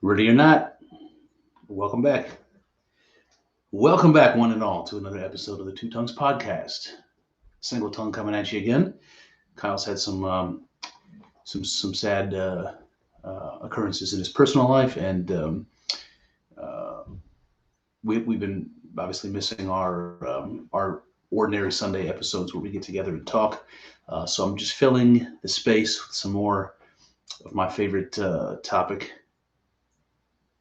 Ready or not, welcome back. Welcome back, one and all, to another episode of the Two Tongues Podcast. Single tongue coming at you again. Kyle's had some sad occurrences in his personal life, and uh, we've been obviously missing our ordinary Sunday episodes where we get together and talk. So I'm just filling the space with some more of my favorite topic,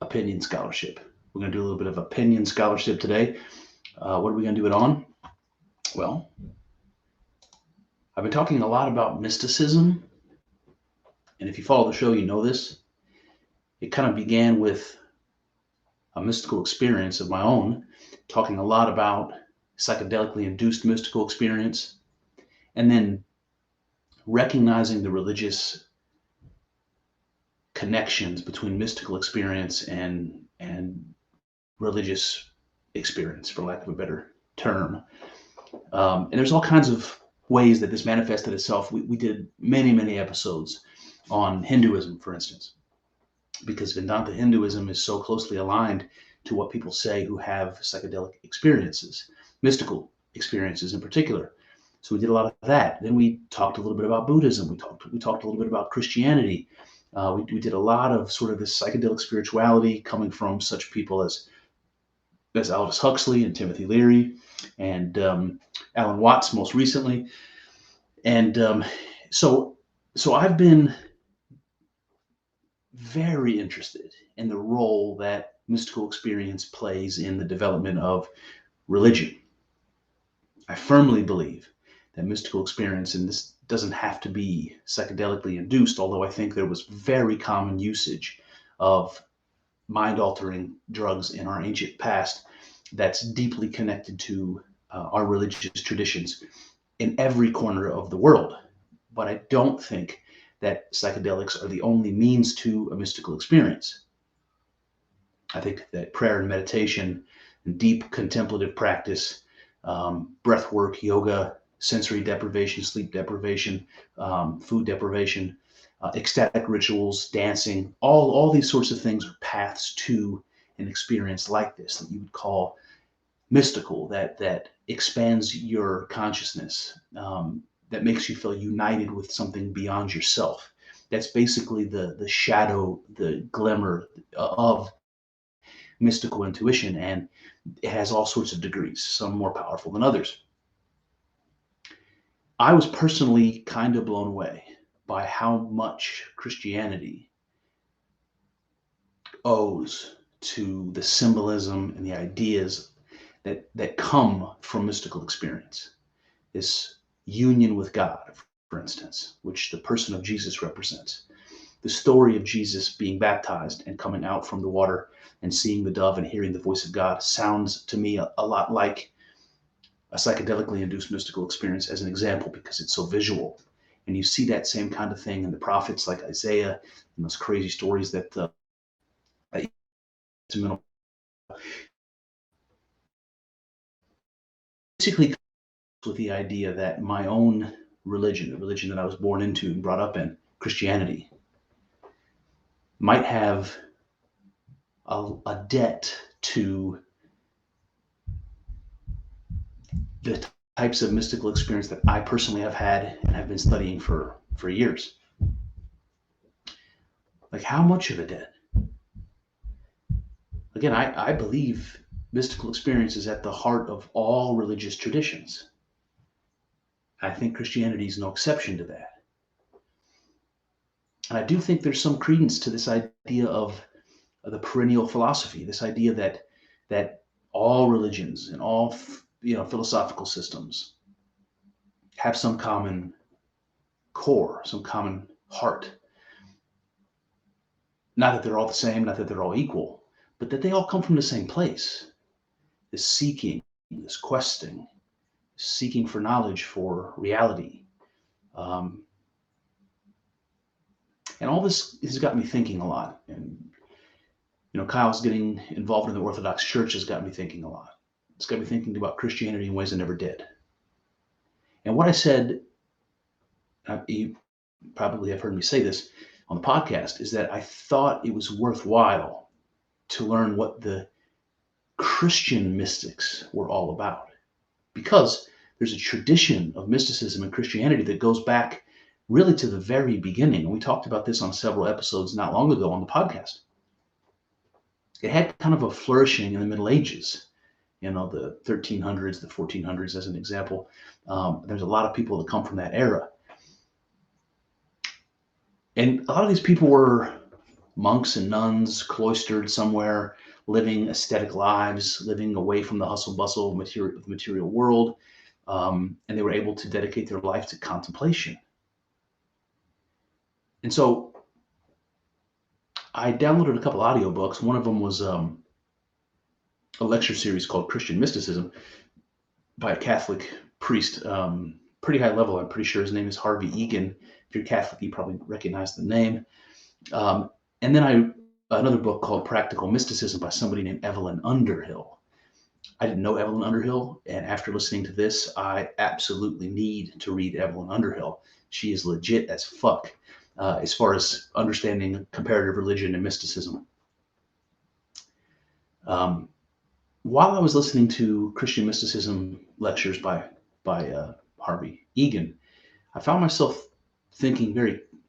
opinion scholarship. We're going to do a little bit of opinion scholarship today. What are we going to do it on? Well, I've been talking a lot about mysticism, and if you follow the show, you know this. It kind of began with a mystical experience of my own, talking a lot about psychedelically induced mystical experience, and then recognizing the religious connections between mystical experience and religious experience, for lack of a better term. And there's all kinds of ways that this manifested itself. We did many episodes on Hinduism, for instance, because Vedanta Hinduism is so closely aligned to what people say who have psychedelic experiences, mystical experiences in particular. So we did a lot of that. Then we talked a little bit about Buddhism. We talked a little bit about Christianity. We did a lot of sort of this psychedelic spirituality coming from such people as Aldous Huxley and Timothy Leary and Alan Watts most recently. And so I've been very interested in the role that mystical experience plays in the development of religion. I firmly believe that mystical experience, and this doesn't have to be psychedelically induced, although I think there was very common usage of mind-altering drugs in our ancient past that's deeply connected to our religious traditions in every corner of the world. But I don't think that psychedelics are the only means to a mystical experience. I think that prayer and meditation and deep contemplative practice, breath work, yoga, sensory deprivation, sleep deprivation, food deprivation, ecstatic rituals, dancing, all these sorts of things are paths to an experience like this that you would call mystical, that expands your consciousness, that makes you feel united with something beyond yourself. That's basically the shadow, the glimmer of mystical intuition, and it has all sorts of degrees, some more powerful than others. I was personally kind of blown away by how much Christianity owes to the symbolism and the ideas that come from mystical experience. This union with God, for instance, which the person of Jesus represents. The story of Jesus being baptized and coming out from the water and seeing the dove and hearing the voice of God sounds to me a lot like a psychedelically induced mystical experience as an example, because it's so visual. And you see that same kind of thing in the prophets like Isaiah and those crazy stories that basically with the idea that my own religion, the religion that I was born into and brought up in, Christianity, might have a debt to the types of mystical experience that I personally have had and have been studying for years. Like, how much of a debt? Again, I believe mystical experience is at the heart of all religious traditions. I think Christianity is no exception to that. And I do think there's some credence to this idea of the perennial philosophy, this idea that all religions and all philosophical systems have some common core, some common heart. Not that they're all the same, not that they're all equal, but that they all come from the same place. This seeking, this questing, seeking for knowledge, for reality. And all this has got me thinking a lot. And, Kyle's getting involved in the Orthodox Church has got me thinking a lot. It's got me thinking about Christianity in ways I never did. And what I said, you probably have heard me say this on the podcast is that I thought it was worthwhile to learn what the Christian mystics were all about, because there's a tradition of mysticism and Christianity that goes back really to the very beginning. And we talked about this on several episodes not long ago on the podcast. It had kind of a flourishing in the Middle Ages, the 1300s, the 1400s as an example. There's a lot of people that come from that era. And a lot of these people were monks and nuns, cloistered somewhere, living ascetic lives, living away from the hustle bustle of the material world. And they were able to dedicate their life to contemplation. And so I downloaded a couple audiobooks. One of them was a lecture series called Christian Mysticism by a Catholic priest, pretty high level. I'm pretty sure his name is Harvey Egan. If you're Catholic, you probably recognize the name. And then another book called Practical Mysticism by somebody named Evelyn Underhill. I didn't know Evelyn Underhill, and after listening to this, I absolutely need to read Evelyn Underhill. She is legit as fuck as far as understanding comparative religion and mysticism. While I was listening to Christian mysticism lectures by Harvey Egan, I found myself thinking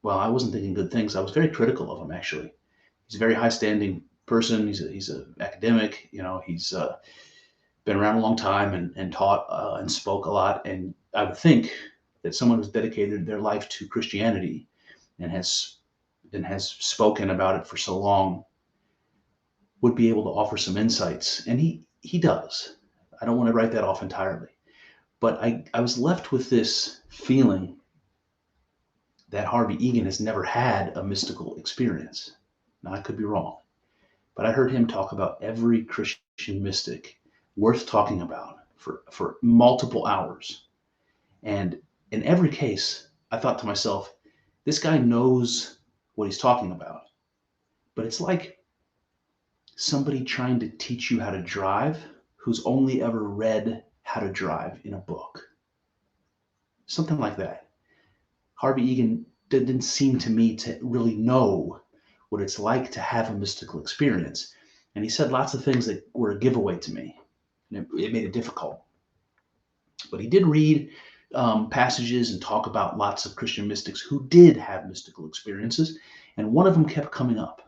I wasn't thinking good things. I was very critical of him, actually. He's a very high-standing person. He's an academic. He's been around a long time and taught and spoke a lot. And I would think that someone who's dedicated their life to Christianity and has spoken about it for so long would be able to offer some insights. And he does. I don't want to write that off entirely. But I was left with this feeling that Harvey Egan has never had a mystical experience. Now, I could be wrong, but I heard him talk about every Christian mystic worth talking about for multiple hours. And in every case, I thought to myself, this guy knows what he's talking about. But it's like somebody trying to teach you how to drive who's only ever read how to drive in a book. Something like that. Harvey Egan didn't seem to me to really know what it's like to have a mystical experience. And he said lots of things that were a giveaway to me. And it made it difficult. But he did read passages and talk about lots of Christian mystics who did have mystical experiences. And one of them kept coming up.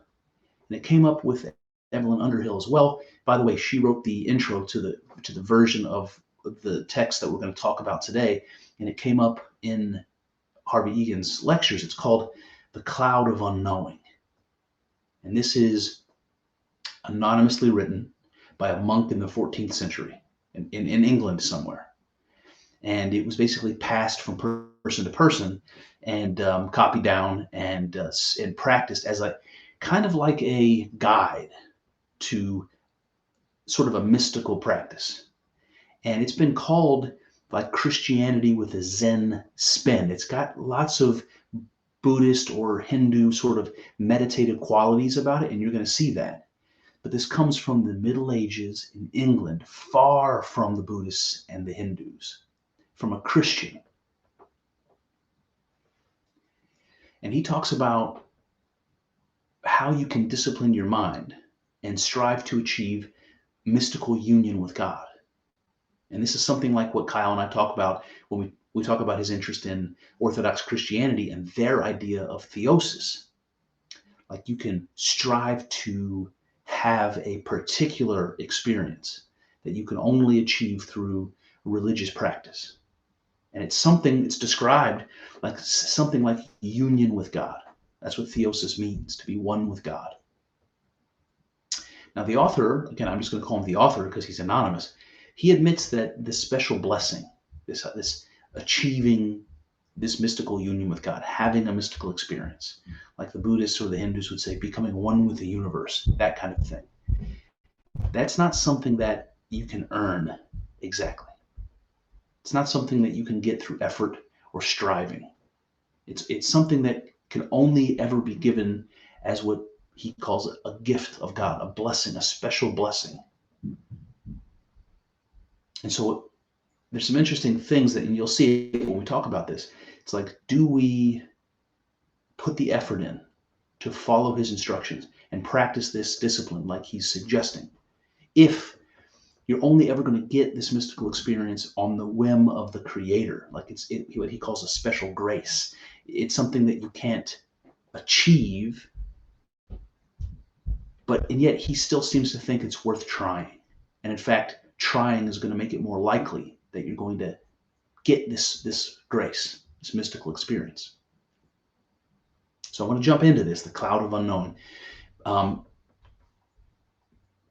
And it came up with Evelyn Underhill as well. By the way, she wrote the intro to the version of the text that we're going to talk about today. And it came up in Harvey Egan's lectures. It's called The Cloud of Unknowing. And this is anonymously written by a monk in the 14th century in England somewhere. And it was basically passed from person to person and copied down and practiced as a kind of like a guide to sort of a mystical practice. And it's been called like Christianity with a Zen spin. It's got lots of Buddhist or Hindu sort of meditative qualities about it, and you're going to see that. But this comes from the Middle Ages in England, far from the Buddhists and the Hindus, from a Christian. And he talks about how you can discipline your mind and strive to achieve mystical union with God. And this is something like what Kyle and I talk about when we talk about his interest in Orthodox Christianity and their idea of theosis. Like you can strive to have a particular experience that you can only achieve through religious practice. And it's described like something like union with God. That's what theosis means, to be one with God. Now the author, again, I'm just going to call him the author because he's anonymous, he admits that this special blessing, this achieving this mystical union with God, having a mystical experience, like the Buddhists or the Hindus would say, becoming one with the universe, that kind of thing. That's not something that you can earn exactly. It's not something that you can get through effort or striving. It's something that can only ever be given as what he calls a gift of God, a blessing, a special blessing. And so there's some interesting things that, and you'll see when we talk about this, it's like, do we put the effort in? to follow his instructions and practice this discipline like he's suggesting. If you're only ever going to get this mystical experience on the whim of the Creator, like what he calls a special grace. It's something that you can't achieve, and yet he still seems to think it's worth trying. And in fact, trying is going to make it more likely that you're going to get this grace, this mystical experience. So I want to jump into this, the cloud of unknowing.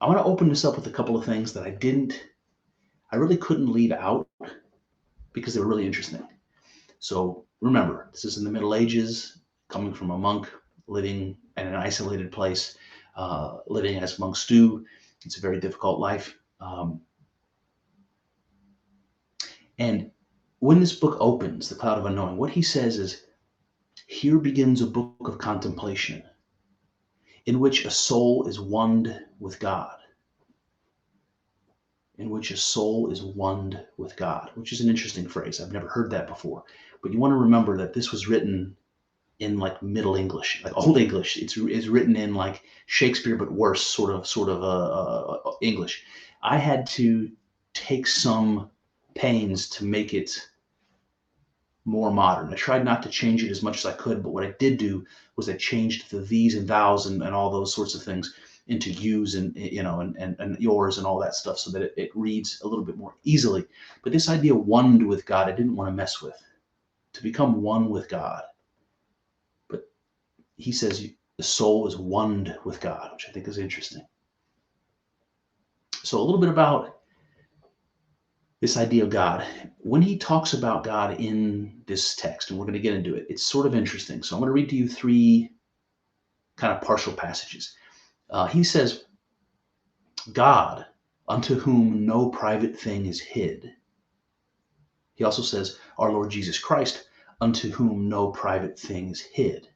I want to open this up with a couple of things that I really couldn't leave out because they were really interesting. So remember, this is in the Middle Ages, coming from a monk living in an isolated place, living as monks do. It's a very difficult life. And when this book opens, The Cloud of Unknowing, what he says is, here begins a book of contemplation in which a soul is one with God. In which a soul is one with God, which is an interesting phrase. I've never heard that before. But you want to remember that this was written in like Middle English, like Old English. It's written in like Shakespeare, but worse, sort of English. I had to take some pains to make it more modern. I tried not to change it as much as I could, but what I did do was I changed the these and thous and all those sorts of things into yous and and yours and all that stuff, so that it reads a little bit more easily. But this idea of one with God, I didn't want to mess with. To become one with God. But he says the soul is one with God, which I think is interesting. So a little bit about this idea of God. When he talks about God in this text, and we're going to get into it, it's sort of interesting. So I'm going to read to you three kind of partial passages. He says, God, unto whom no private thing is hid. He also says, our Lord Jesus Christ, unto whom no private thing is hid.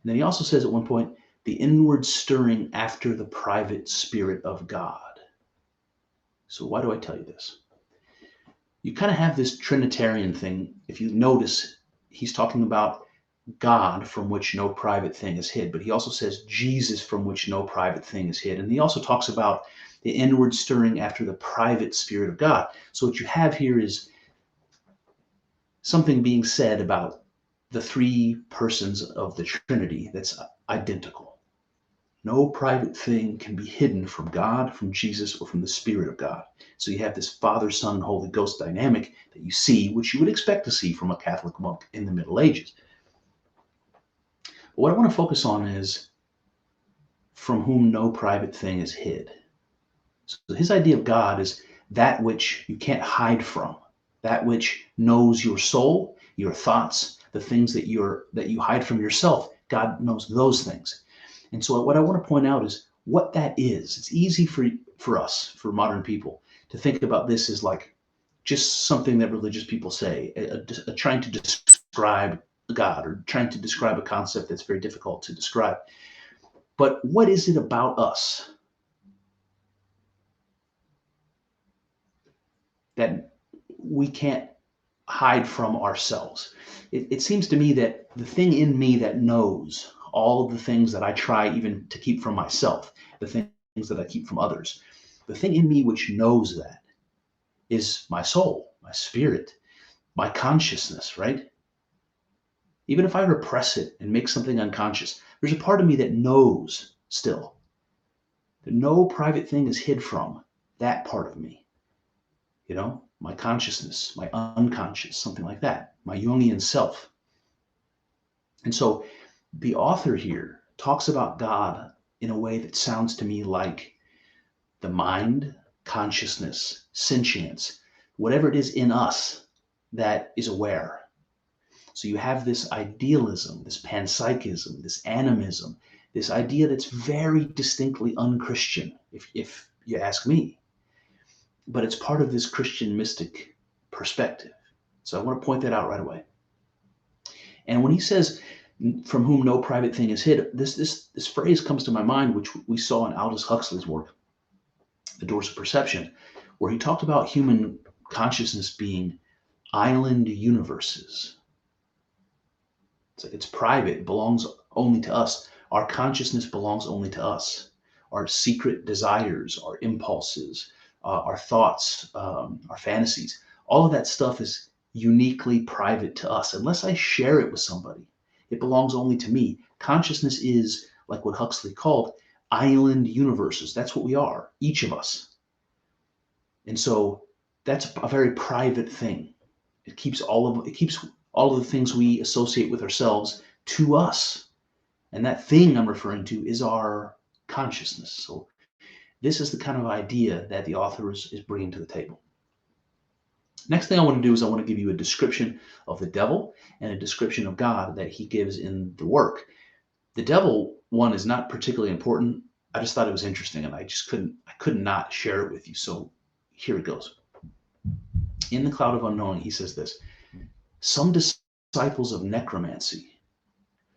And then he also says at one point, the inward stirring after the private spirit of God. So why do I tell you this? You kind of have this Trinitarian thing. If you notice, he's talking about God from which no private thing is hid, but he also says Jesus from which no private thing is hid. And he also talks about the inward stirring after the private spirit of God. So what you have here is something being said about the three persons of the Trinity that's identical. No private thing can be hidden from God, from Jesus, or from the Spirit of God. So you have this Father, Son, Holy Ghost dynamic that you see, which you would expect to see from a Catholic monk in the Middle Ages. What I want to focus on is from whom no private thing is hid. So his idea of God is that which you can't hide from, that which knows your soul, your thoughts, the things that you hide from yourself. God knows those things. And so what I want to point out is what that is. It's easy for us, for modern people, to think about this as like just something that religious people say, trying to describe God or trying to describe a concept that's very difficult to describe. But what is it about us that we can't hide from ourselves? It seems to me that the thing in me that knows all of the things that I try even to keep from myself, the things that I keep from others, the thing in me which knows that is my soul, my spirit, my consciousness, right? Even if I repress it and make something unconscious, there's a part of me that knows still that no private thing is hid from that part of me. My consciousness, my unconscious, something like that, my Jungian self. And so the author here talks about God in a way that sounds to me like the mind, consciousness, sentience, whatever it is in us that is aware. So you have this idealism, this panpsychism, this animism, this idea that's very distinctly unchristian, if you ask me. But it's part of this Christian mystic perspective. So I want to point that out right away. And when he says, from whom no private thing is hid, this phrase comes to my mind, which we saw in Aldous Huxley's work, The Doors of Perception, where he talked about human consciousness being island universes. It's like it's private, it belongs only to us. Our consciousness belongs only to us. Our secret desires, our impulses, our thoughts, our fantasies, all of that stuff is uniquely private to us. Unless I share it with somebody, it belongs only to me. Consciousness is like what Huxley called island universes. That's what we are, each of us. And so that's a very private thing. It keeps all of the things we associate with ourselves to us. And that thing I'm referring to is our consciousness. So this is the kind of idea that the author is bringing to the table. Next thing I want to do is I want to give you a description of the devil and a description of God that he gives in the work. The devil one is not particularly important. I just thought it was interesting and I could not share it with you. So here it goes. In the Cloud of Unknowing, he says this: some disciples of necromancy,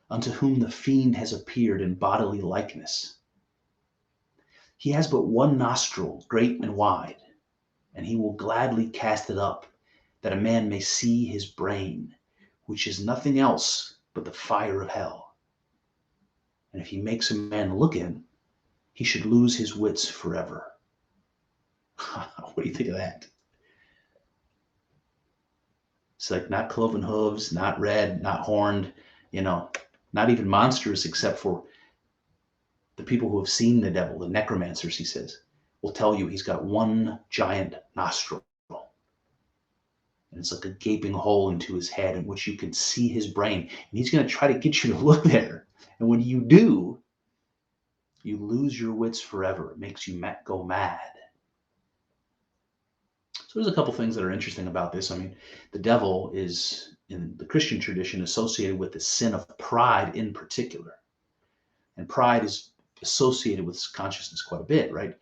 unto whom the fiend has appeared in bodily likeness. He has but one nostril, great and wide, and he will gladly cast it up, that a man may see his brain, which is nothing else but the fire of hell. And if he makes a man look in, he should lose his wits forever. What do you think of that? It's like not cloven hooves, not red, not horned, not even monstrous, except for the people who have seen the devil, the necromancers, he says, will tell you he's got one giant nostril. And it's like a gaping hole into his head in which you can see his brain. And he's going to try to get you to look there. And when you do, you lose your wits forever. It makes you go mad. So there's a couple things that are interesting about this. I mean, the devil is, in the Christian tradition, associated with the sin of pride in particular. And pride is associated with consciousness quite a bit, right?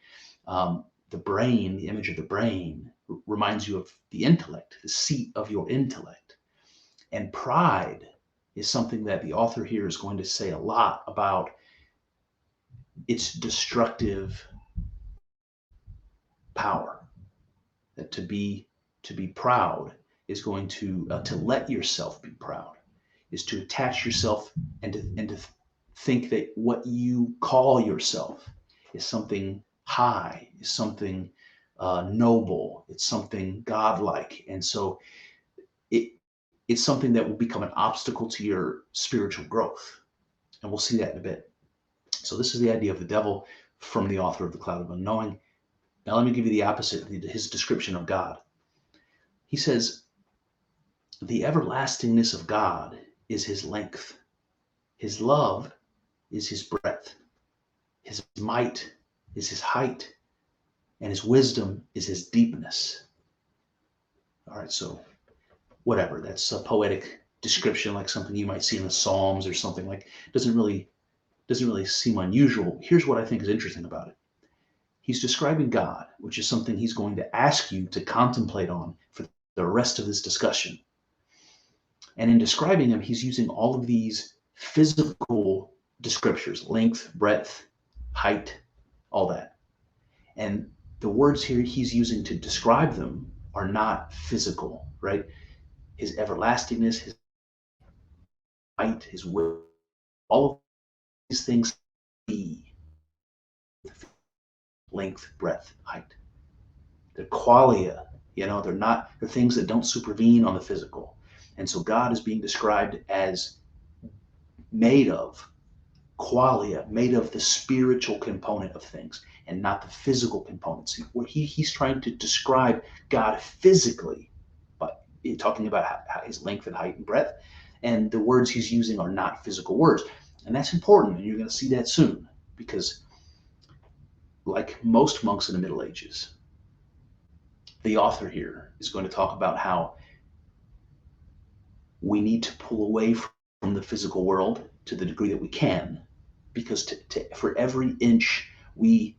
The brain, the image of the brain, reminds you of the intellect, the seat of your intellect. And pride is something that the author here is going to say a lot about its destructive power. That to be proud is going to let yourself be proud, is to attach yourself and to think that what you call yourself is something high, is something noble, it's something godlike. And so it's something that will become an obstacle to your spiritual growth. And we'll see that in a bit. So this is the idea of the devil from the author of The Cloud of Unknowing. Now let me give you the opposite, his description of God. He says, the everlastingness of God is his length. His love is his breadth. His might is his height. And his wisdom is his deepness. All right, so whatever, that's a poetic description, like something you might see in the Psalms or something. Like, doesn't really seem unusual. Here's what I think is interesting about it. He's describing God, which is something he's going to ask you to contemplate on for the rest of this discussion. And in describing him, he's using all of these physical descriptors: length, breadth, height, all that. And the words here he's using to describe them are not physical, right? His everlastingness, his might, his will, all of these things be length, breadth, height. They're qualia, they're things that don't supervene on the physical. And so God is being described as made of qualia, made of the spiritual component of things and not the physical components. He's trying to describe God physically, but talking about his length and height and breadth. And the words he's using are not physical words. And that's important, and you're going to see that soon, because like most monks in the Middle Ages, the author here is going to talk about how we need to pull away from the physical world to the degree that we can, because for every inch we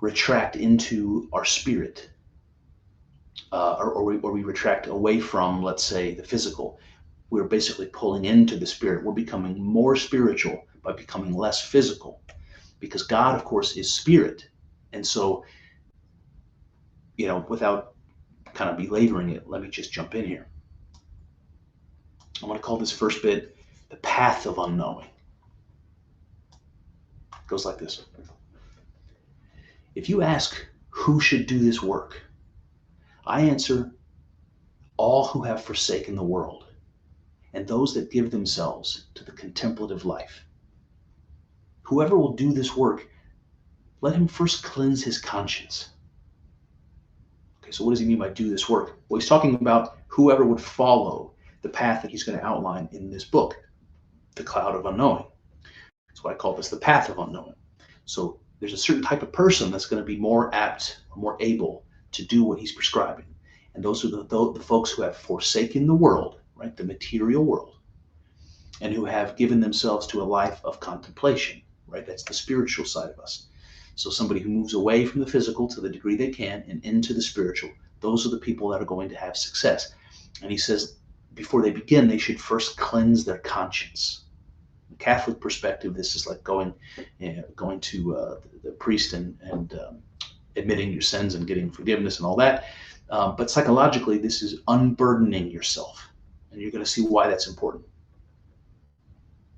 retract into our spirit, or we retract away from, let's say, the physical, we're basically pulling into the spirit. We're becoming more spiritual by becoming less physical, because God, of course, is spirit. And so, without kind of belaboring it, let me just jump in here. I want to call this first bit The path of unknowing. It goes like this. If you ask who should do this work, I answer all who have forsaken the world and those that give themselves to the contemplative life. Whoever will do this work, let him first cleanse his conscience. Okay, so what does he mean by do this work? Well, he's talking about whoever would follow the path that he's going to outline in this book, The Cloud of Unknowing. That's why I call this the path of unknowing. So there's a certain type of person that's going to be more apt or more able to do what he's prescribing. And those are the folks who have forsaken the world, right, the material world, and who have given themselves to a life of contemplation, right? That's the spiritual side of us. So somebody who moves away from the physical to the degree they can and into the spiritual, those are the people that are going to have success. And he says before they begin, they should first cleanse their conscience. From a Catholic perspective, this is like going to the priest and admitting your sins and getting forgiveness and all that. But psychologically, this is unburdening yourself. And you're going to see why that's important.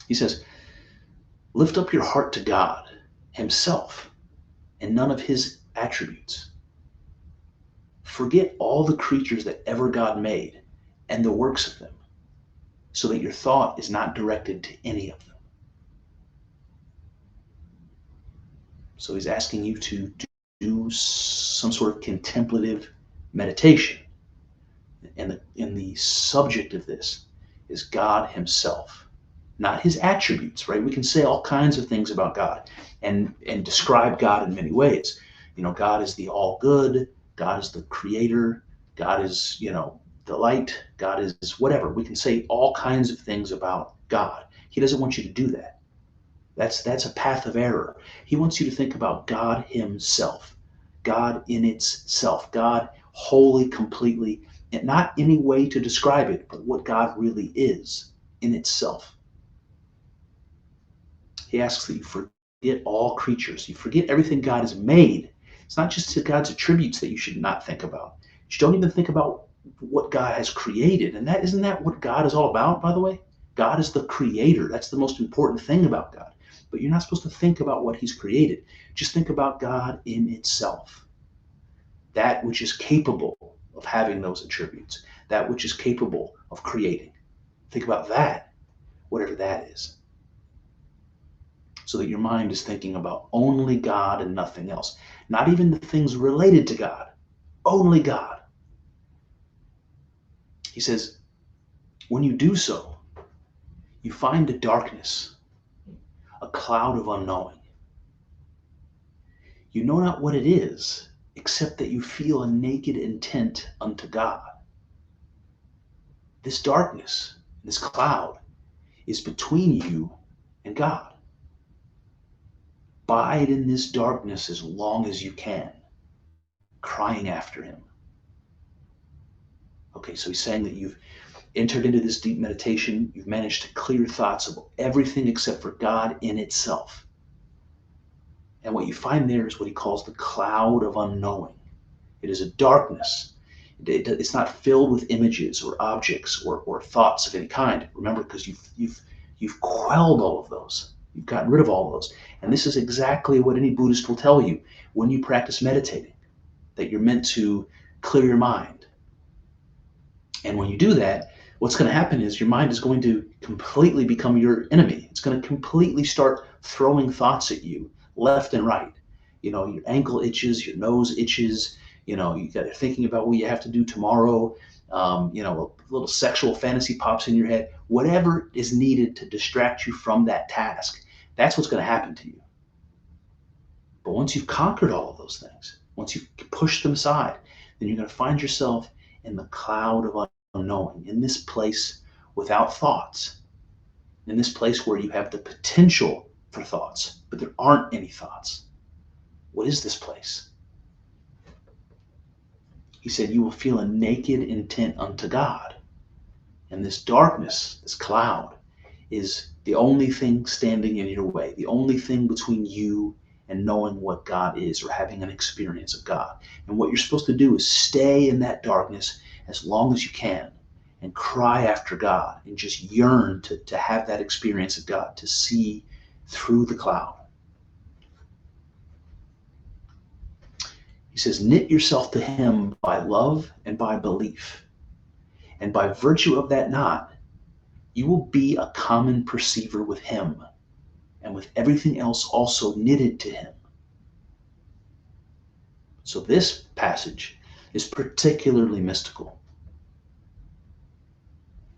He says, lift up your heart to God himself and none of his attributes. Forget all the creatures that ever God made and the works of them, so that your thought is not directed to any of them. So he's asking you to do some sort of contemplative meditation. And the subject of this is God himself, not his attributes, right? We can say all kinds of things about God and describe God in many ways. You know, God is the all good, God is the creator, God is, the light, God is whatever. We can say all kinds of things about God. He doesn't want you to do that. That's a path of error. He wants you to think about God himself, God in itself, God wholly, completely, and not any way to describe it, but what God really is in itself. He asks that you forget all creatures. You forget everything God has made. It's not just God's attributes that you should not think about. You don't even think about what God has created. And isn't that what God is all about, by the way? God is the creator. That's the most important thing about God. But you're not supposed to think about what he's created. Just think about God in itself. That which is capable of having those attributes. That which is capable of creating. Think about that, whatever that is. So that your mind is thinking about only God and nothing else. Not even the things related to God. Only God. He says, when you do so, you find a darkness, a cloud of unknowing. You know not what it is, except that you feel a naked intent unto God. This darkness, this cloud, is between you and God. Bide in this darkness as long as you can, crying after him. Okay, so he's saying that you've entered into this deep meditation, you've managed to clear thoughts of everything except for God in itself. And what you find there is what he calls the cloud of unknowing. It is a darkness. It's not filled with images or objects or thoughts of any kind. Remember, because you've quelled all of those. You've gotten rid of all of those. And this is exactly what any Buddhist will tell you when you practice meditating, that you're meant to clear your mind. And when you do that, what's going to happen is your mind is going to completely become your enemy. It's going to completely start throwing thoughts at you left and right. Your ankle itches, your nose itches, you got thinking about what you have to do tomorrow. A little sexual fantasy pops in your head. Whatever is needed to distract you from that task, that's what's going to happen to you. But once you've conquered all of those things, once you've pushed them aside, then you're going to find yourself in the cloud of unknowing, in this place without thoughts, in this place where you have the potential for thoughts, but there aren't any thoughts. What is this place? He said, you will feel a naked intent unto God. And this darkness, this cloud, is the only thing standing in your way, the only thing between you and knowing what God is or having an experience of God. And what you're supposed to do is stay in that darkness as long as you can and cry after God and just yearn to have that experience of God, to see through the cloud. He says, knit yourself to him by love and by belief. And by virtue of that knot, you will be a common perceiver with him and with everything else also knitted to him. So this passage is particularly mystical.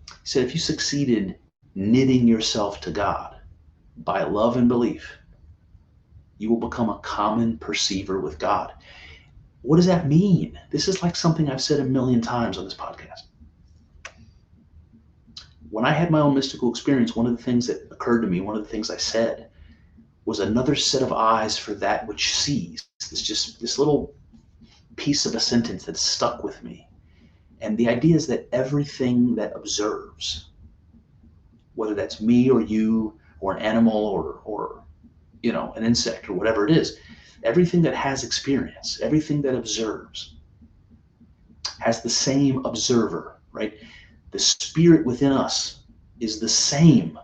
He said, if you succeeded knitting yourself to God by love and belief, you will become a common perceiver with God. What does that mean? This is like something I've said a million times on this podcast. When I had my own mystical experience, one of the things that occurred to me, one of the things I said, was another set of eyes for that which sees. This little piece of a sentence that stuck with me. And the idea is that everything that observes, whether that's me or you or an animal or an insect or whatever it is, everything that has experience, everything that observes, has the same observer, right? The spirit within us is the same,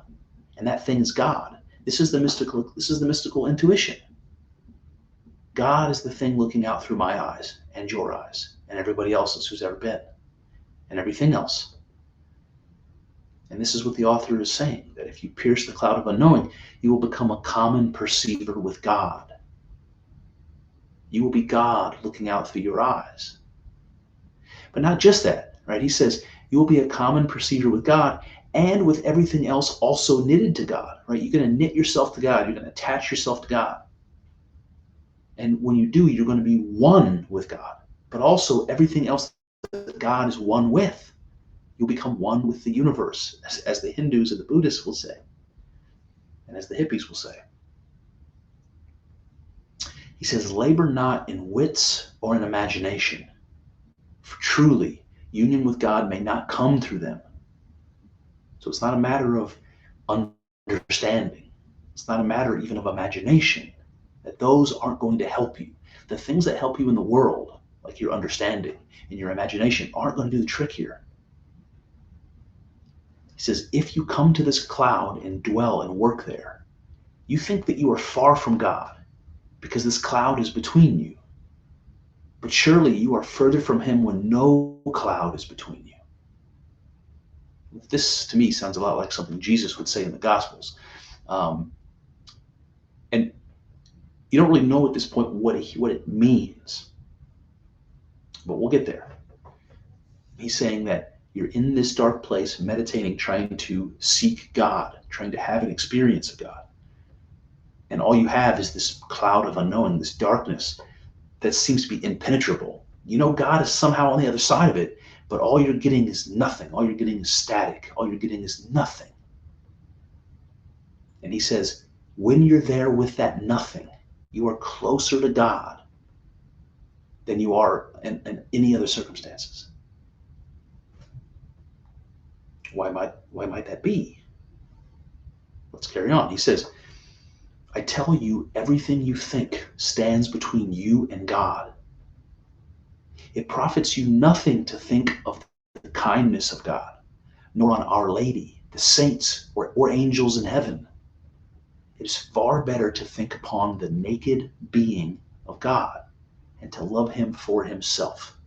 and that thing is God. This is the mystical intuition. God is the thing looking out through my eyes and your eyes and everybody else's who's ever been, and everything else. And this is what the author is saying, that if you pierce the cloud of unknowing, you will become a common perceiver with God. You will be God looking out through your eyes. But not just that, right? He says you will be a common perceiver with God and with everything else also knitted to God, right? You're going to knit yourself to God. You're going to attach yourself to God. And when you do, you're going to be one with God, but also everything else that God is one with. You'll become one with the universe, as the Hindus and the Buddhists will say, and as the hippies will say. He says, labor not in wits or in imagination, for truly union with God may not come through them. So it's not a matter of understanding. It's not a matter even of imagination, that those aren't going to help you. The things that help you in the world, like your understanding and your imagination, aren't going to do the trick here. He says, if you come to this cloud and dwell and work there, you think that you are far from God because this cloud is between you. But surely you are further from him when no cloud is between you. This, to me, sounds a lot like something Jesus would say in the Gospels. And you don't really know at this point what it means. But we'll get there. He's saying that you're in this dark place, meditating, trying to seek God, trying to have an experience of God. And all you have is this cloud of unknowing, this darkness that seems to be impenetrable. You know God is somehow on the other side of it, but all you're getting is nothing. All you're getting is static. All you're getting is nothing. And he says, when you're there with that nothing, you are closer to God than you are in any other circumstances. Why might that be? Let's carry on. He says, I tell you, everything you think stands between you and God. It profits you nothing to think of the kindness of God, nor on Our Lady, the saints, or angels in heaven. It is far better to think upon the naked being of God and to love him for himself.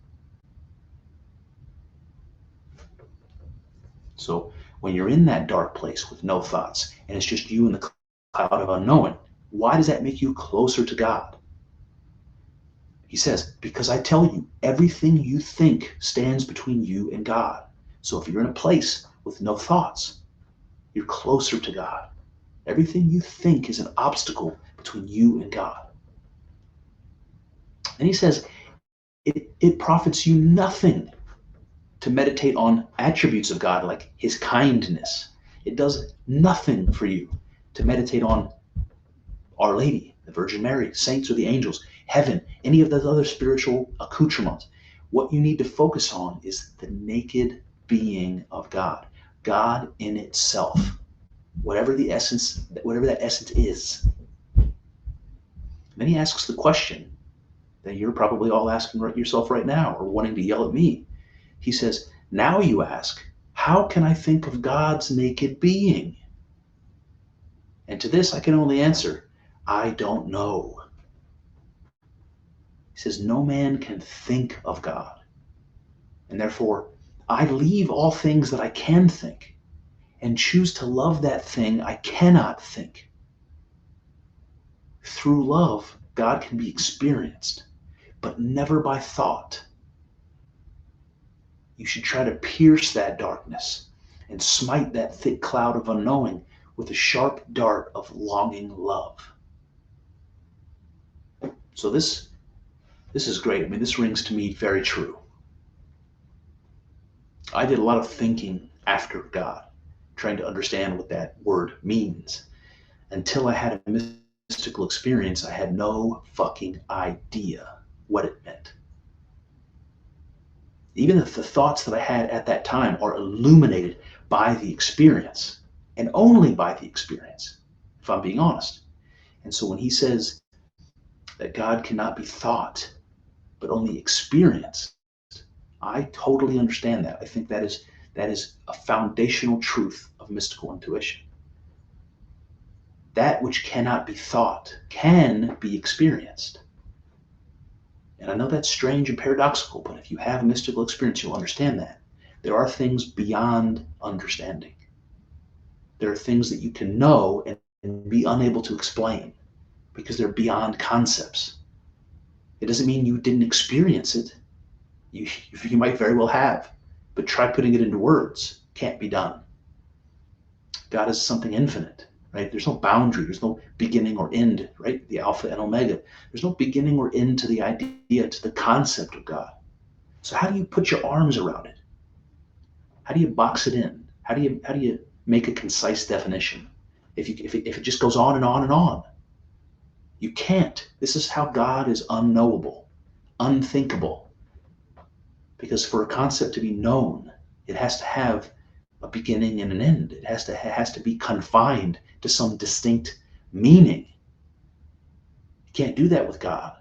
So when you're in that dark place with no thoughts, and it's just you and the cloud of unknowing, why does that make you closer to God? He says, because I tell you, everything you think stands between you and God. So if you're in a place with no thoughts, you're closer to God. Everything you think is an obstacle between you and God. And he says, it profits you nothing to meditate on attributes of God like his kindness. It does nothing for you to meditate on Our Lady, the Virgin Mary, saints or the angels, heaven, any of those other spiritual accoutrements. What you need to focus on is the naked being of God, God in itself, whatever that essence is. Then he asks the question that you're probably all asking yourself right now or wanting to yell at me. He says, now you ask, how can I think of God's naked being? And to this I can only answer, I don't know. He says, no man can think of God. And therefore, I leave all things that I can think and choose to love that thing I cannot think. Through love, God can be experienced, but never by thought. You should try to pierce that darkness and smite that thick cloud of unknowing with a sharp dart of longing love. So this is great. I mean, this rings to me very true. I did a lot of thinking after God, trying to understand what that word means. Until I had a mystical experience, I had no fucking idea what it meant. Even if the thoughts that I had at that time are illuminated by the experience, and only by the experience, if I'm being honest. And so when he says that God cannot be thought, but only experienced, I totally understand that. I think that is a foundational truth of mystical intuition. That which cannot be thought can be experienced. And I know that's strange and paradoxical, but if you have a mystical experience, you'll understand that. There are things beyond understanding. There are things that you can know and be unable to explain because they're beyond concepts. It doesn't mean you didn't experience it. You might very well have, but try putting it into words. Can't be done. God is something infinite, right? There's no boundary. There's no beginning or end, right? The Alpha and Omega. There's no beginning or end to the idea, to the concept of God. So how do you put your arms around it? How do you box it in? How do you make a concise definition? If it just goes on and on and on, you can't. This is how God is unknowable, unthinkable. Because for a concept to be known, it has to have a beginning and an end. It has to be confined to some distinct meaning. You can't do that with God.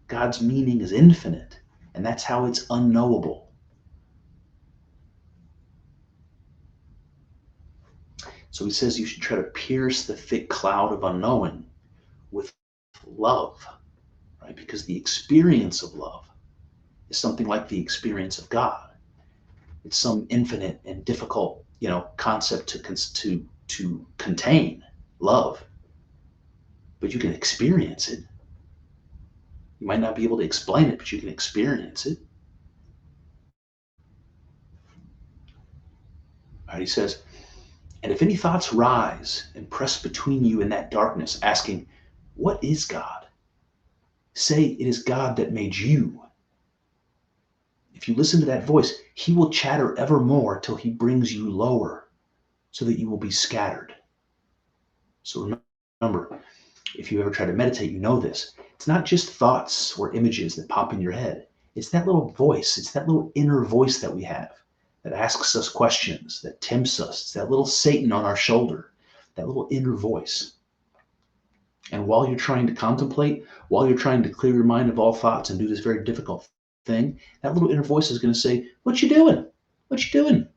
God's meaning is infinite, and that's how it's unknowable. So he says you should try to pierce the thick cloud of unknowing with love, right? Because the experience of love is something like the experience of God. It's some infinite and difficult, concept to contain, love, but you can experience it. You might not be able to explain it, but you can experience it. All right, he says, and if any thoughts rise and press between you in that darkness, asking, what is God? Say, it is God that made you. If you listen to that voice, he will chatter evermore till he brings you lower, so that you will be scattered. So remember, if you ever try to meditate, you know this. It's not just thoughts or images that pop in your head. It's that little voice. It's that little inner voice that we have that asks us questions, that tempts us. It's that little Satan on our shoulder, that little inner voice. And while you're trying to contemplate, while you're trying to clear your mind of all thoughts and do this very difficult thing, that little inner voice is going to say, what you doing? What you doing?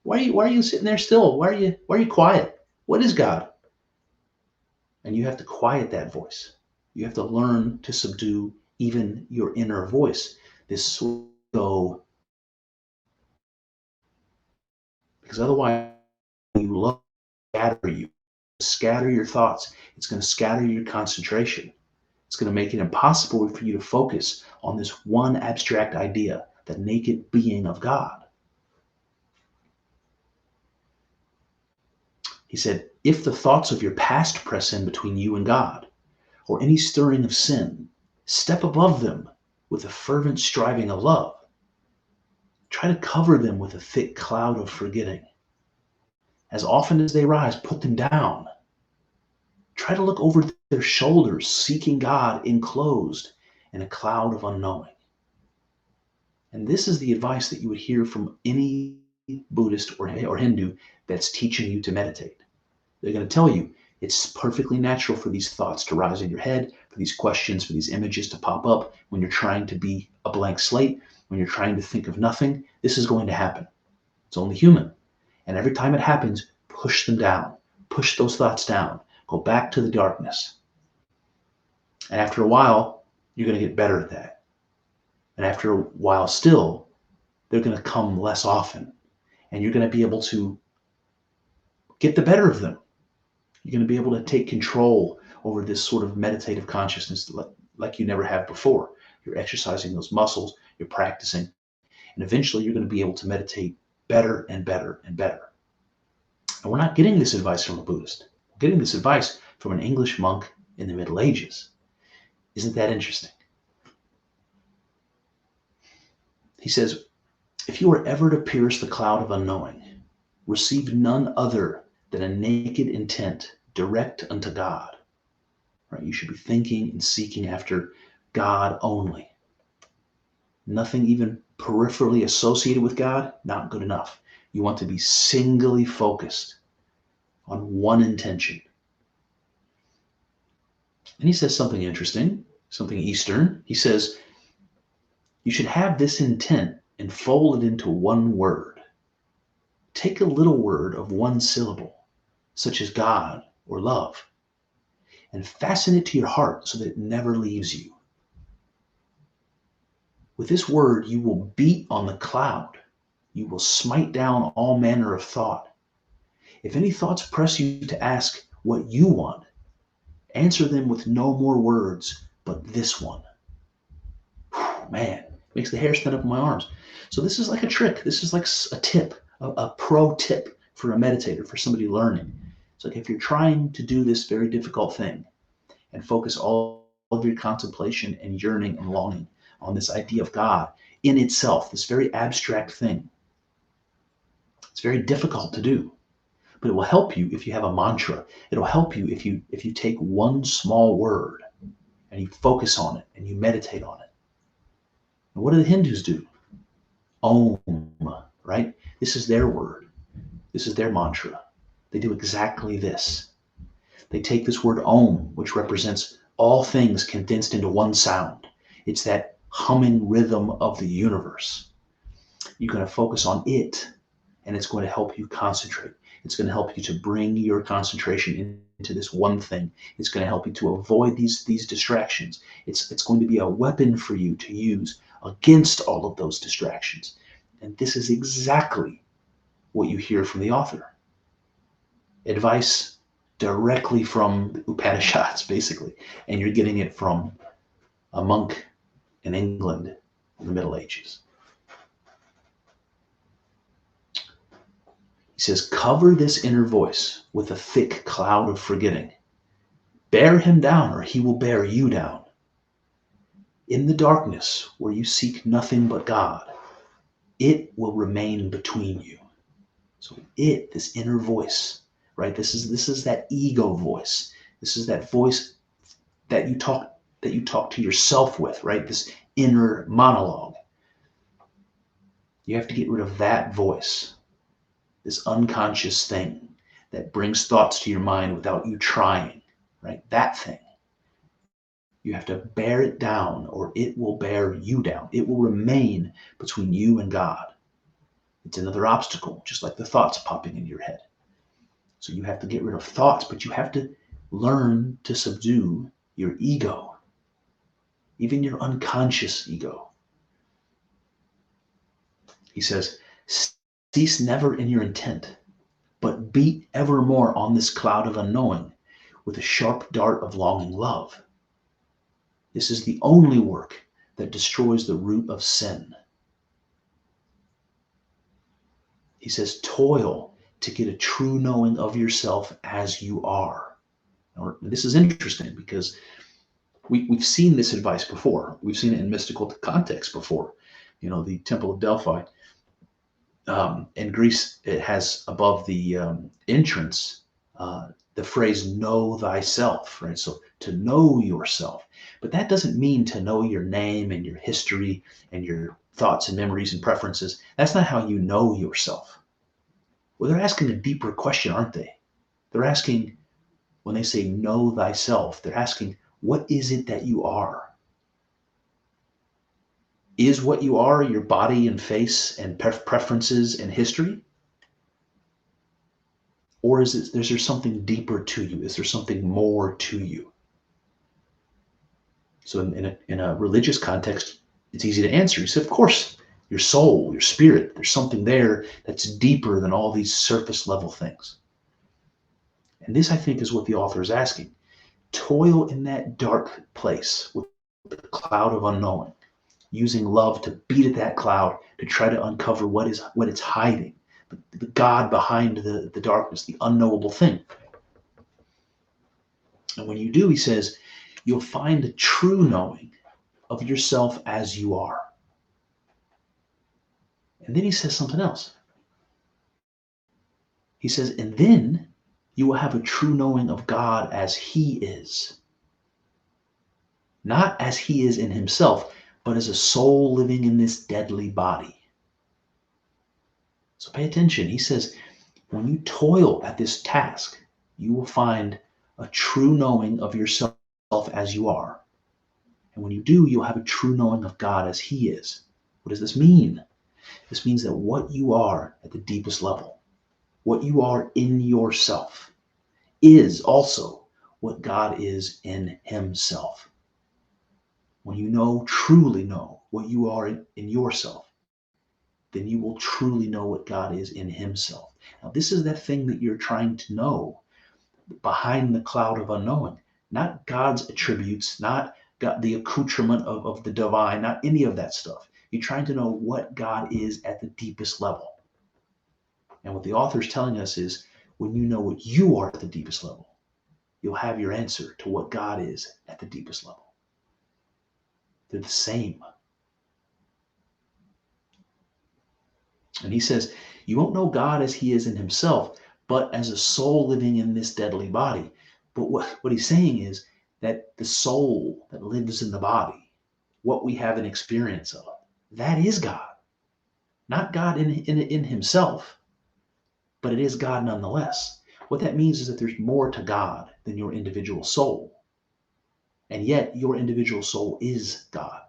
Why are you sitting there still? Why are you quiet? What is God? And you have to quiet that voice. You have to learn to subdue even your inner voice. This slow, because otherwise you love scatter your thoughts. It's going to scatter your concentration. It's going to make it impossible for you to focus on this one abstract idea, the naked being of God. He said, if the thoughts of your past press in between you and God, or any stirring of sin, step above them with a fervent striving of love. Try to cover them with a thick cloud of forgetting. As often as they rise, put them down. Try to look over their shoulders, seeking God enclosed in a cloud of unknowing. And this is the advice that you would hear from any Buddhist or Hindu that's teaching you to meditate. They're going to tell you it's perfectly natural for these thoughts to rise in your head, for these questions, for these images to pop up when you're trying to be a blank slate, when you're trying to think of nothing. This is going to happen. It's only human. And every time it happens, push them down. Push those thoughts down. Go back to the darkness. And after a while, you're going to get better at that. And after a while still, they're going to come less often. And you're going to be able to get the better of them. You're going to be able to take control over this sort of meditative consciousness like you never have before. You're exercising those muscles, you're practicing, and eventually you're going to be able to meditate better and better and better. And we're not getting this advice from a Buddhist. We're getting this advice from an English monk in the Middle Ages. Isn't that interesting? He says, if you are ever to pierce the cloud of unknowing, receive none other than a naked intent direct unto God. Right? You should be thinking and seeking after God only. Nothing even peripherally associated with God, not good enough. You want to be singly focused on one intention. And he says something interesting, something Eastern. He says, you should have this intent and fold it into one word. Take a little word of one syllable, such as God or love, and fasten it to your heart so that it never leaves you. With this word, you will beat on the cloud. You will smite down all manner of thought. If any thoughts press you to ask what you want, answer them with no more words but this one. Whew, man, makes the hair stand up on my arms. So this is like a trick. This is like a tip, a pro tip for a meditator, for somebody learning. It's like if you're trying to do this very difficult thing and focus all of your contemplation and yearning and longing on this idea of God in itself, this very abstract thing, it's very difficult to do. But it will help you if you have a mantra. It'll help you if you take one small word and you focus on it and you meditate on it. And what do the Hindus do? Om, right? This is their word. This is their mantra. They do exactly this. They take this word Om, which represents all things condensed into one sound. It's that humming rhythm of the universe. You're going to focus on it, and it's going to help you concentrate. It's going to help you to bring your concentration into this one thing. It's going to help you to avoid these distractions. It's going to be a weapon for you to use against all of those distractions. And this is exactly what you hear from the author. Advice directly from the Upanishads, basically. And you're getting it from a monk in England in the Middle Ages. He says, cover this inner voice with a thick cloud of forgetting. Bear him down, or he will bear you down. In the darkness, where you seek nothing but God, it will remain between you. So this inner voice, right? This is that ego voice. This is that voice that you talk to yourself with, right? This inner monologue. You have to get rid of that voice. This unconscious thing that brings thoughts to your mind without you trying, right? That thing. You have to bear it down, or it will bear you down. It will remain between you and God. It's another obstacle, just like the thoughts popping in your head. So you have to get rid of thoughts, but you have to learn to subdue your ego, even your unconscious ego. He says, cease never in your intent, but beat evermore on this cloud of unknowing with a sharp dart of longing love. This is the only work that destroys the root of sin. He says, toil to get a true knowing of yourself as you are. Now, this is interesting because we've seen this advice before. We've seen it in mystical context before. You know, the Temple of Delphi. In Greece, it has above the entrance the phrase "know thyself," right? So to know yourself, but that doesn't mean to know your name and your history and your thoughts and memories and preferences. That's not how you know yourself. Well, they're asking a deeper question, aren't they? They're asking, when they say "know thyself," they're asking, what is it that you are? Is what you are your body and face and preferences and history? Or is there something deeper to you? Is there something more to you? So in a religious context, it's easy to answer. You say, of course, your soul, your spirit, there's something there that's deeper than all these surface level things. And this, I think, is what the author is asking. Toil in that dark place with the cloud of unknowing, using love to beat at that cloud to try to uncover what it's hiding, the God behind the darkness, the unknowable thing. And when you do, he says, you'll find a true knowing of yourself as you are. And then he says something else. He says, and then you will have a true knowing of God as he is. Not as he is in himself, but as a soul living in this deadly body. So pay attention. He says, when you toil at this task, you will find a true knowing of yourself as you are. And when you do, you'll have a true knowing of God as he is. What does this mean? This means that what you are at the deepest level, what you are in yourself, is also what God is in himself. When you truly know what you are in yourself, then you will truly know what God is in himself. Now, this is that thing that you're trying to know behind the cloud of unknowing, not God's attributes, not God, the accoutrement of the divine, not any of that stuff. You're trying to know what God is at the deepest level. And what the author is telling us is when you know what you are at the deepest level, you'll have your answer to what God is at the deepest level. They're the same. And he says, you won't know God as he is in himself, but as a soul living in this deadly body. But what he's saying is that the soul that lives in the body, what we have an experience of, that is God. Not God in himself, but it is God nonetheless. What that means is that there's more to God than your individual soul. And yet your individual soul is God.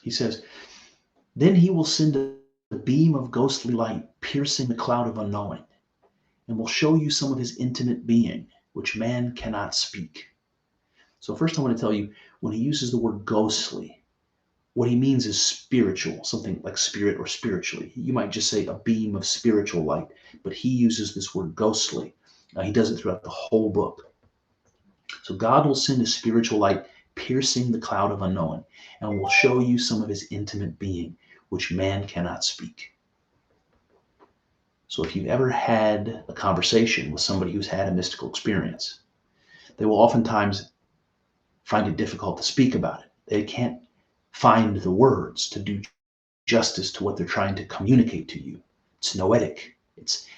He says, then he will send a beam of ghostly light piercing the cloud of unknowing, and will show you some of his intimate being, which man cannot speak. So first I want to tell you, when he uses the word ghostly, what he means is spiritual, something like spirit or spiritually. You might just say a beam of spiritual light, but he uses this word ghostly. He does it throughout the whole book. So God will send a spiritual light piercing the cloud of unknowing, and will show you some of his intimate being, which man cannot speak. So if you've ever had a conversation with somebody who's had a mystical experience, they will oftentimes find it difficult to speak about it. They can't find the words to do justice to what they're trying to communicate to you. It's noetic.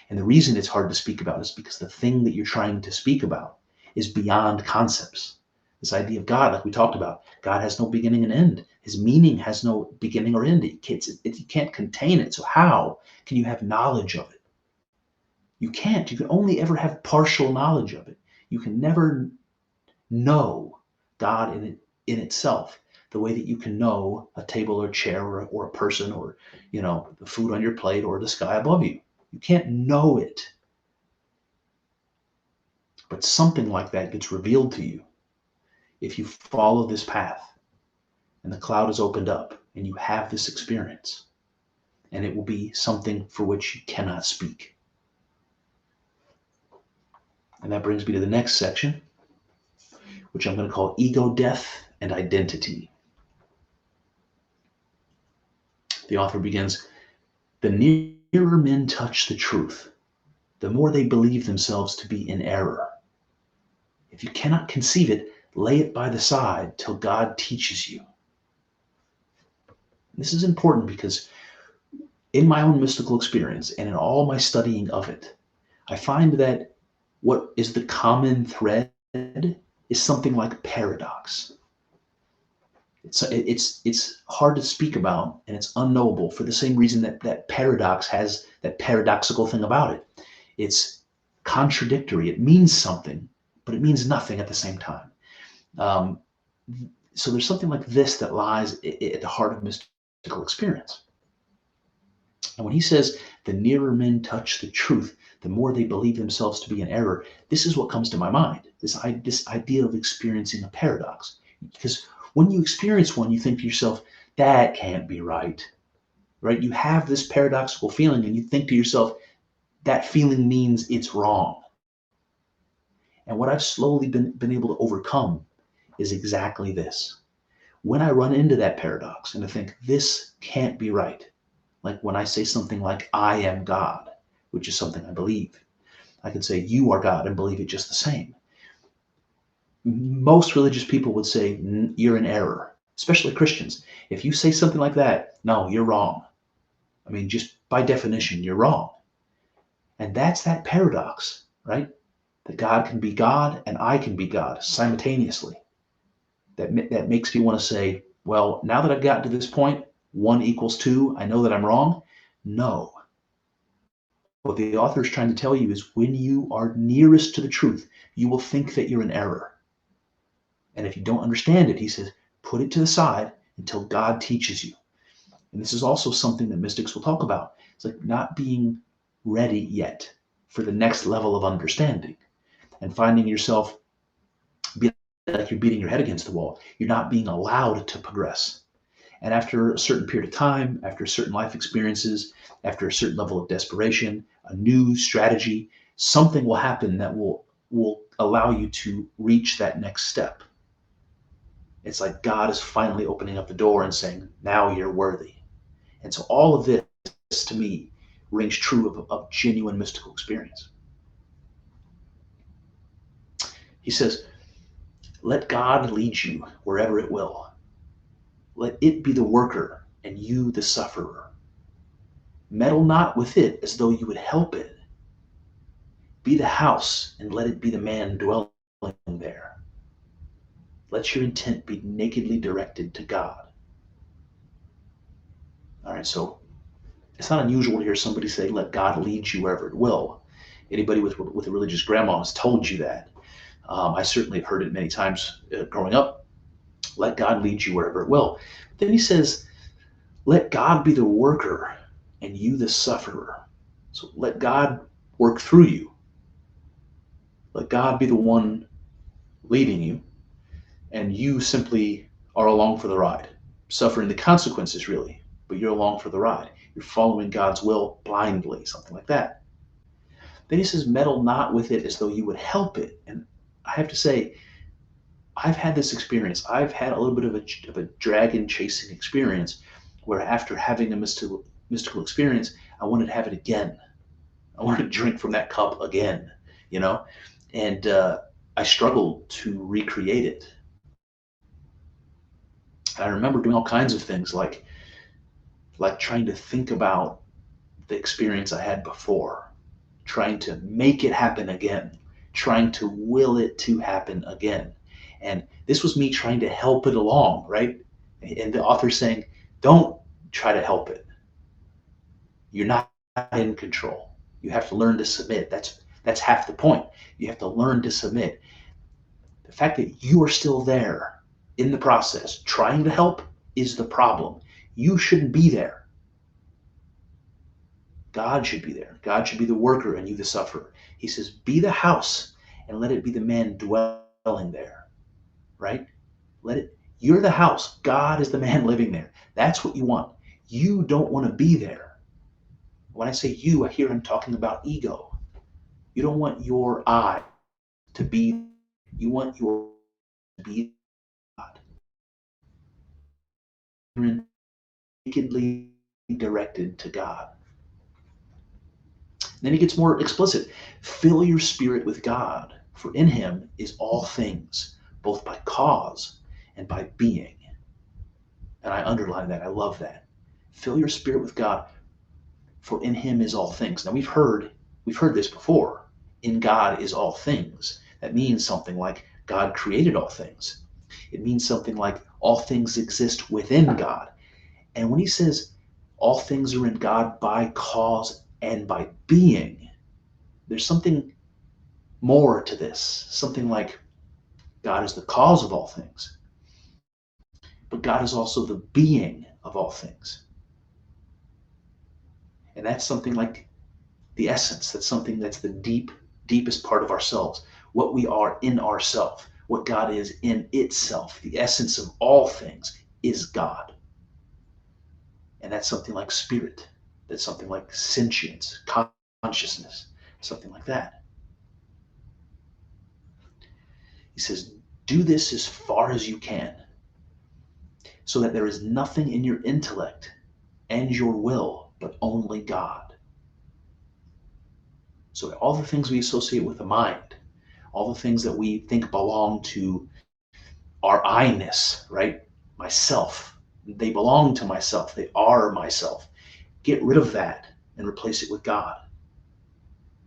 And the reason it's hard to speak about is because the thing that you're trying to speak about is beyond concepts. This idea of God, like we talked about, God has no beginning and end. His meaning has no beginning or end. You can't contain it. So how can you have knowledge of it? You can't. You can only ever have partial knowledge of it. You can never know God in itself the way that you can know a table or chair or a person or the food on your plate or the sky above you. You can't know it. But something like that gets revealed to you if you follow this path and the cloud is opened up and you have this experience, and it will be something for which you cannot speak. And that brings me to the next section, which I'm going to call ego death and identity. The author begins, the nearer men touch the truth, the more they believe themselves to be in error. If you cannot conceive it, lay it by the side till God teaches you. This is important because in my own mystical experience and in all my studying of it, I find that what is the common thread is something like paradox. It's hard to speak about, and it's unknowable for the same reason that paradox has that paradoxical thing about it. It's contradictory. It means something, but it means nothing at the same time. So there's something like this that lies at the heart of mystical experience. And when he says, the nearer men touch the truth, the more they believe themselves to be in error, this is what comes to my mind, this idea of experiencing a paradox. Because when you experience one, you think to yourself, that can't be right? You have this paradoxical feeling, and you think to yourself, that feeling means it's wrong. And what I've slowly been able to overcome is exactly this. When I run into that paradox and I think, this can't be right, like when I say something like, I am God, which is something I believe, I can say, you are God, and believe it just the same. Most religious people would say, you're in error, especially Christians. If you say something like that, no, you're wrong. I mean, just by definition, you're wrong. And that's that paradox, right? That God can be God and I can be God simultaneously. That makes me want to say, well, now that I've gotten to this point, 1 equals 2, I know that I'm wrong. No. What the author is trying to tell you is, when you are nearest to the truth, you will think that you're in error. And if you don't understand it, he says, put it to the side until God teaches you. And this is also something that mystics will talk about. It's like not being ready yet for the next level of understanding, and finding yourself like you're beating your head against the wall. You're not being allowed to progress. And after a certain period of time, after certain life experiences, after a certain level of desperation, a new strategy, something will happen that will allow you to reach that next step. It's like God is finally opening up the door and saying, now you're worthy. And so all of this, to me, rings true of genuine mystical experience. He says, let God lead you wherever it will. Let it be the worker and you the sufferer. Meddle not with it as though you would help it. Be the house and let it be the man dwelling there. Let your intent be nakedly directed to God. All right, so it's not unusual to hear somebody say, let God lead you wherever it will. Anybody with a religious grandma has told you that. I certainly have heard it many times growing up. Let God lead you wherever it will. Then he says, let God be the worker and you the sufferer. So let God work through you. Let God be the one leading you, and you simply are along for the ride, suffering the consequences, really, but you're along for the ride. You're following God's will blindly, something like that. Then he says, meddle not with it as though you would help it. And I have to say, I've had this experience. I've had a little bit of a dragon chasing experience, where after having a mystical experience, I wanted to have it again. I wanted to drink from that cup again, you know? And I struggled to recreate it. I remember doing all kinds of things, like trying to think about the experience I had before, trying to make it happen again, trying to will it to happen again. And this was me trying to help it along, right? And the author saying, don't try to help it. You're not in control. You have to learn to submit. That's half the point. You have to learn to submit. The fact that you are still there in the process, trying to help, is the problem. You shouldn't be there. God should be there. God should be the worker and you the sufferer. He says, be the house and let it be the man dwelling there, right? You're the house. God is the man living there. That's what you want. You don't want to be there. When I say you, I hear him talking about ego. You don't want your I to be, you want your to be God. You're nakedly directed to God. Then he gets more explicit. Fill your spirit with God, for in him is all things, both by cause and by being. And I underline that. I love that. Fill your spirit with God, for in him is all things. Now we've heard this before. In God is all things. That means something like God created all things. It means something like all things exist within God. And when he says all things are in God by cause and by being, there's something more to this. Something like God is the cause of all things, but God is also the being of all things. And that's something like the essence. That's something that's the deepest part of ourselves. What we are in ourself, what God is in itself. The essence of all things is God. And that's something like spirit. That's something like sentience, consciousness, something like that. He says, do this as far as you can, so that there is nothing in your intellect and your will, but only God. So all the things we associate with the mind, all the things that we think belong to our I-ness, right? Myself. They belong to myself. They are myself. Get rid of that and replace it with God.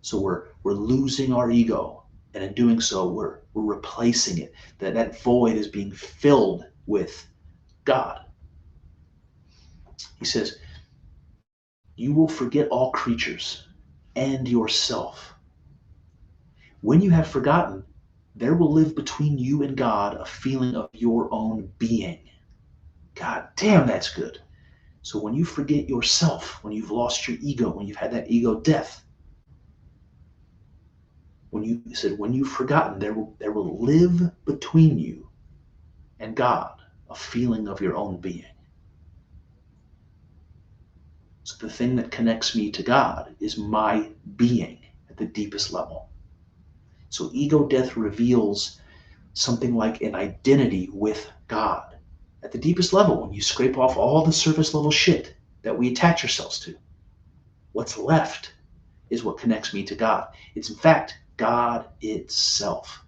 So we're losing our ego, and in doing so, we're replacing it. That void is being filled with God. He says, you will forget all creatures and yourself. When you have forgotten, there will live between you and God a feeling of your own being. God damn, that's good. So when you forget yourself, when you've lost your ego, when you've had that ego death, when you've forgotten, there will live between you and God a feeling of your own being. So the thing that connects me to God is my being at the deepest level. So ego death reveals something like an identity with God at the deepest level. When you scrape off all the surface level shit that we attach ourselves to, what's left is what connects me to God. It's in fact God itself.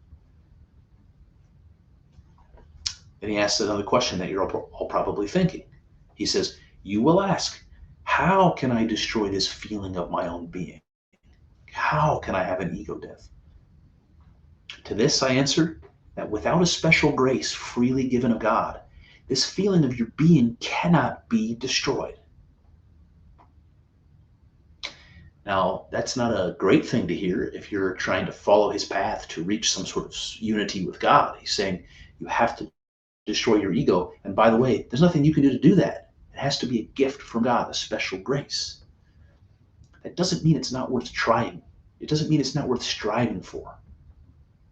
Then he asks another question that you're all probably thinking. He says, you will ask, how can I destroy this feeling of my own being? How can I have an ego death? To this I answer that without a special grace freely given of God, this feeling of your being cannot be destroyed. Now, that's not a great thing to hear if you're trying to follow his path to reach some sort of unity with God. He's saying you have to destroy your ego. And by the way, there's nothing you can do to do that. It has to be a gift from God, a special grace. That doesn't mean it's not worth trying. It doesn't mean it's not worth striving for,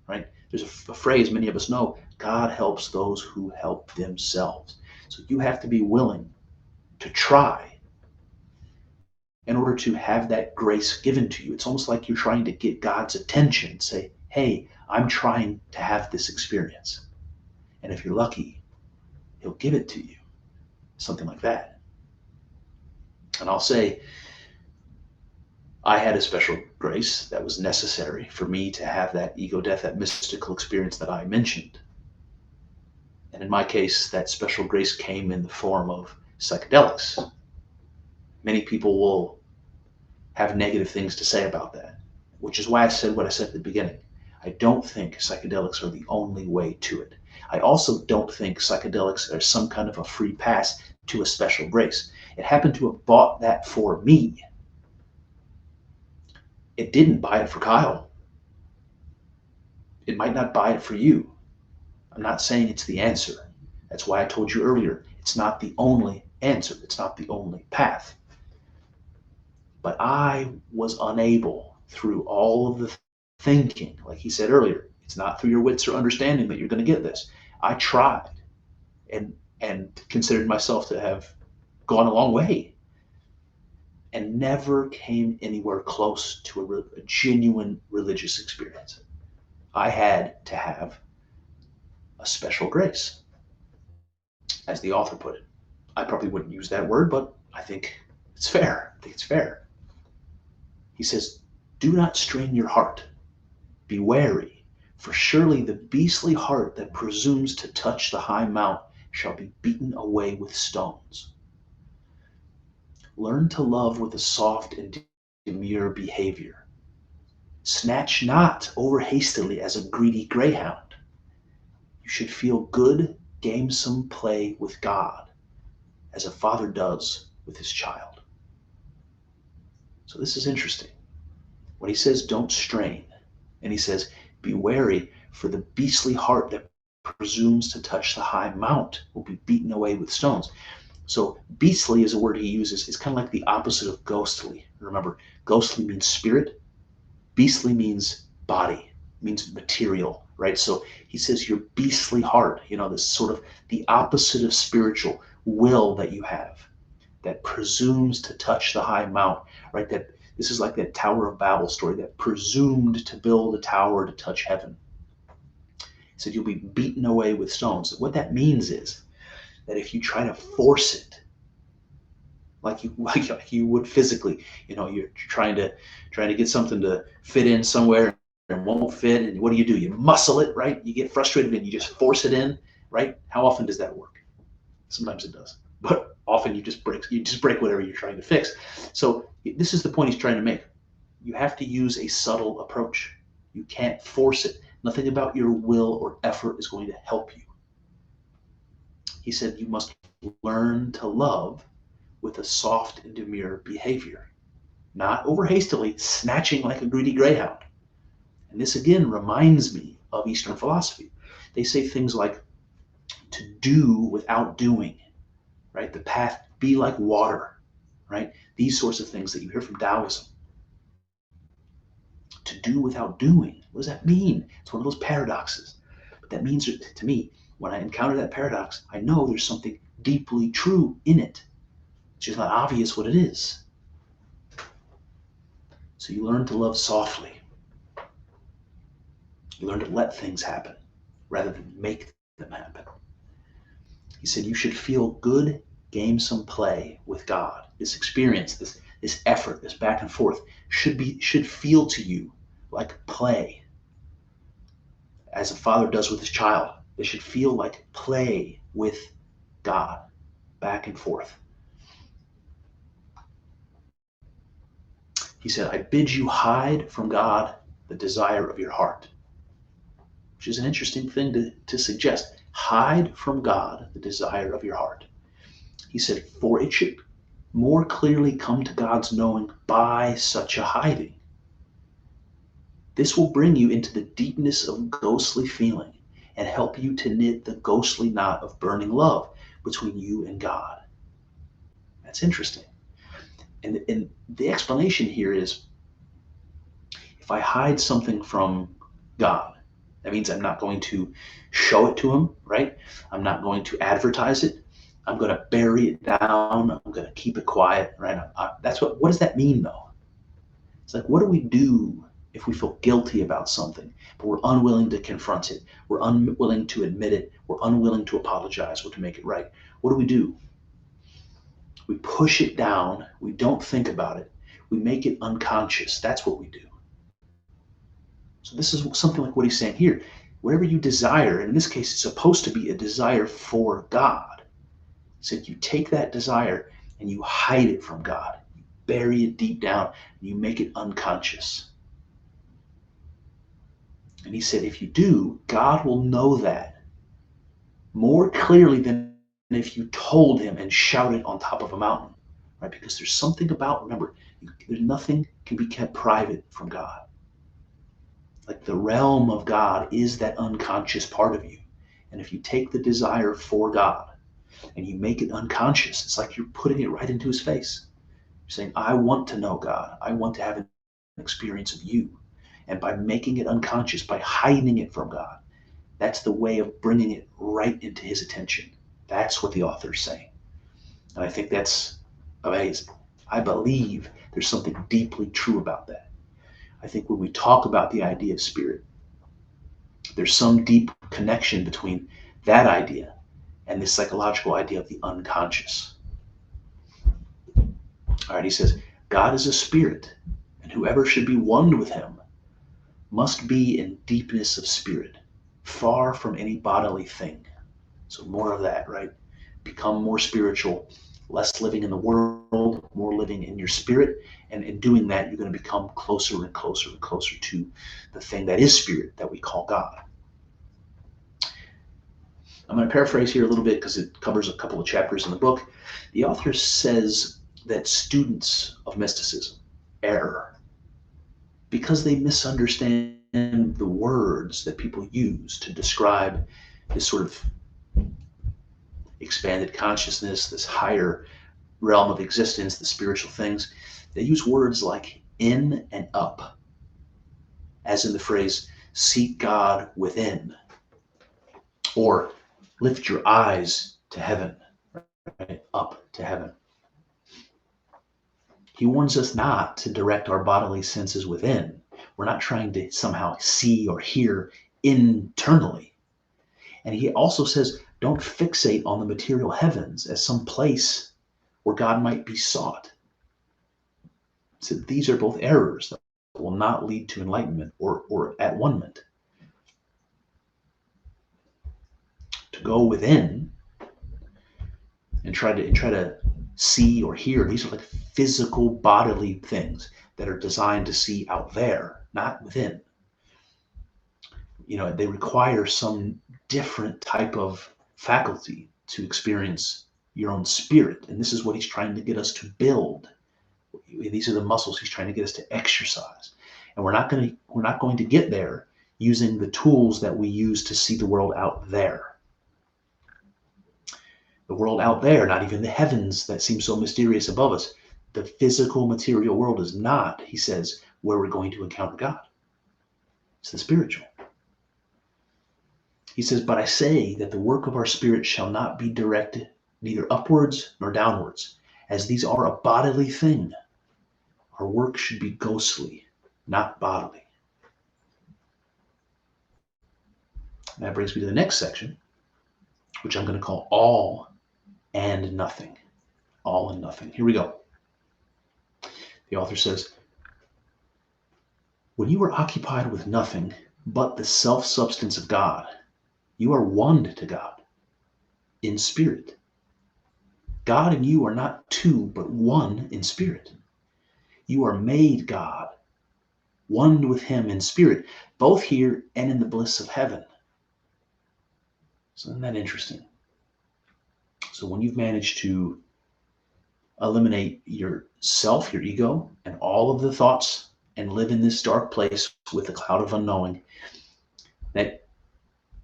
right? There's a phrase many of us know, God helps those who help themselves. So you have to be willing to try in order to have that grace given to you. It's almost like you're trying to get God's attention, say, hey, I'm trying to have this experience. And if you're lucky, he'll give it to you. Something like that. And I'll say, I had a special grace that was necessary for me to have that ego death, that mystical experience that I mentioned. And in my case, that special grace came in the form of psychedelics. Many people will have negative things to say about that, which is why I said what I said at the beginning. I don't think psychedelics are the only way to it. I also don't think psychedelics are some kind of a free pass to a special grace. It happened to have bought that for me. It didn't buy it for Kyle. It might not buy it for you. I'm not saying it's the answer. That's why I told you earlier, it's not the only answer. It's not the only path. But I was unable through all of the thinking, like he said earlier, it's not through your wits or understanding that you're going to get this. I tried and considered myself to have gone a long way and never came anywhere close to a genuine religious experience. I had to have a special grace, as the author put it. I probably wouldn't use that word, but I think it's fair. I think it's fair. He says, do not strain your heart. Be wary, for surely the beastly heart that presumes to touch the high mount shall be beaten away with stones. Learn to love with a soft and demure behavior. Snatch not over hastily as a greedy greyhound. You should feel good, gamesome play with God, as a father does with his child. So this is interesting. When he says don't strain, and he says be wary, for the beastly heart that presumes to touch the high mount will be beaten away with stones. So beastly is a word he uses. It's kind of like the opposite of ghostly. Remember, ghostly means spirit. Beastly means body, means material, right? So he says your beastly heart, this sort of the opposite of spiritual will that you have that presumes to touch the high mount, right? That this is like that Tower of Babel story that presumed to build a tower to touch heaven. He said you'll be beaten away with stones. What that means is that if you try to force it, like you would physically, you're trying to get something to fit in somewhere and won't fit, and what do? You muscle it, right? You get frustrated and you just force it in, right? How often does that work? Sometimes it does, but often you just break whatever you're trying to fix. So this is the point he's trying to make. You have to use a subtle approach. You can't force it. Nothing about your will or effort is going to help you. He said you must learn to love with a soft and demure behavior, not over hastily snatching like a greedy greyhound. And this again reminds me of Eastern philosophy. They say things like to do without doing, right? The path be like water, right? These sorts of things that you hear from Taoism. To do without doing. What does that mean? It's one of those paradoxes. But that means to me, when I encounter that paradox, I know there's something deeply true in it. It's just not obvious what it is. So you learn to love softly. You learn to let things happen rather than make them happen. He said you should feel good, gamesome play with God. This experience, this effort, this back and forth should feel to you like play, as a father does with his child. They should feel like play with God, back and forth. He said, I bid you hide from God the desire of your heart, which is an interesting thing to suggest. Hide from God the desire of your heart. He said, for it should more clearly come to God's knowing by such a hiding. This will bring you into the deepness of ghostly feeling and help you to knit the ghostly knot of burning love between you and God. That's interesting. And the explanation here is, if I hide something from God, that means I'm not going to show it to him, right? I'm not going to advertise it. I'm going to bury it down. I'm going to keep it quiet, right? What does that mean, though? It's like, what do we do if we feel guilty about something, but we're unwilling to confront it? We're unwilling to admit it. We're unwilling to apologize or to make it right. What do? We push it down. We don't think about it. We make it unconscious. That's what we do. So this is something like what he's saying here. Whatever you desire, and in this case, it's supposed to be a desire for God. He said you take that desire and you hide it from God. You bury it deep down and you make it unconscious. And he said, if you do, God will know that more clearly than if you told him and shouted on top of a mountain, right? Because there's something about, remember, there's nothing can be kept private from God. Like the realm of God is that unconscious part of you. And if you take the desire for God and you make it unconscious, it's like you're putting it right into his face. You're saying, I want to know God. I want to have an experience of you. And by making it unconscious, by hiding it from God, that's the way of bringing it right into his attention. That's what the author is saying. And I think that's amazing. I believe there's something deeply true about that. I think when we talk about the idea of spirit, there's some deep connection between that idea and the psychological idea of the unconscious. All right, he says, God is a spirit, and whoever should be one with him must be in deepness of spirit, far from any bodily thing. So more of that, right? Become more spiritual, less living in the world, more living in your spirit. And in doing that, you're going to become closer and closer and closer to the thing that is spirit that we call God. I'm going to paraphrase here a little bit because it covers a couple of chapters in the book. The author says that students of mysticism err because they misunderstand the words that people use to describe this sort of expanded consciousness, this higher realm of existence, the spiritual things, they use words like in and up, as in the phrase, seek God within, or lift your eyes to heaven, right? Up to heaven. He warns us not to direct our bodily senses within. We're not trying to somehow see or hear internally. And he also says, don't fixate on the material heavens as some place where God might be sought. So these are both errors that will not lead to enlightenment or at one-ment. To go within and try to see or hear, these are like physical bodily things that are designed to see out there, not within. They require some different type of faculty to experience your own spirit. And this is what he's trying to get us to build. These are the muscles he's trying to get us to exercise. And we're not going to get there using the tools that we use to see the world out there. The world out there, not even the heavens that seem so mysterious above us. The physical material world is not, he says, where we're going to encounter God. It's the spiritual. He says, but I say that the work of our spirit shall not be directed neither upwards nor downwards, as these are a bodily thing. Our work should be ghostly, not bodily. And that brings me to the next section, which I'm going to call all and nothing. All and nothing. Here we go. The author says, when you are occupied with nothing but the self-substance of God, you are one to God in spirit. God and you are not two, but one in spirit. You are made God, one with him in spirit, both here and in the bliss of heaven. So isn't that interesting? So when you've managed to eliminate yourself, your ego, and all of the thoughts, and live in this dark place with the cloud of unknowing,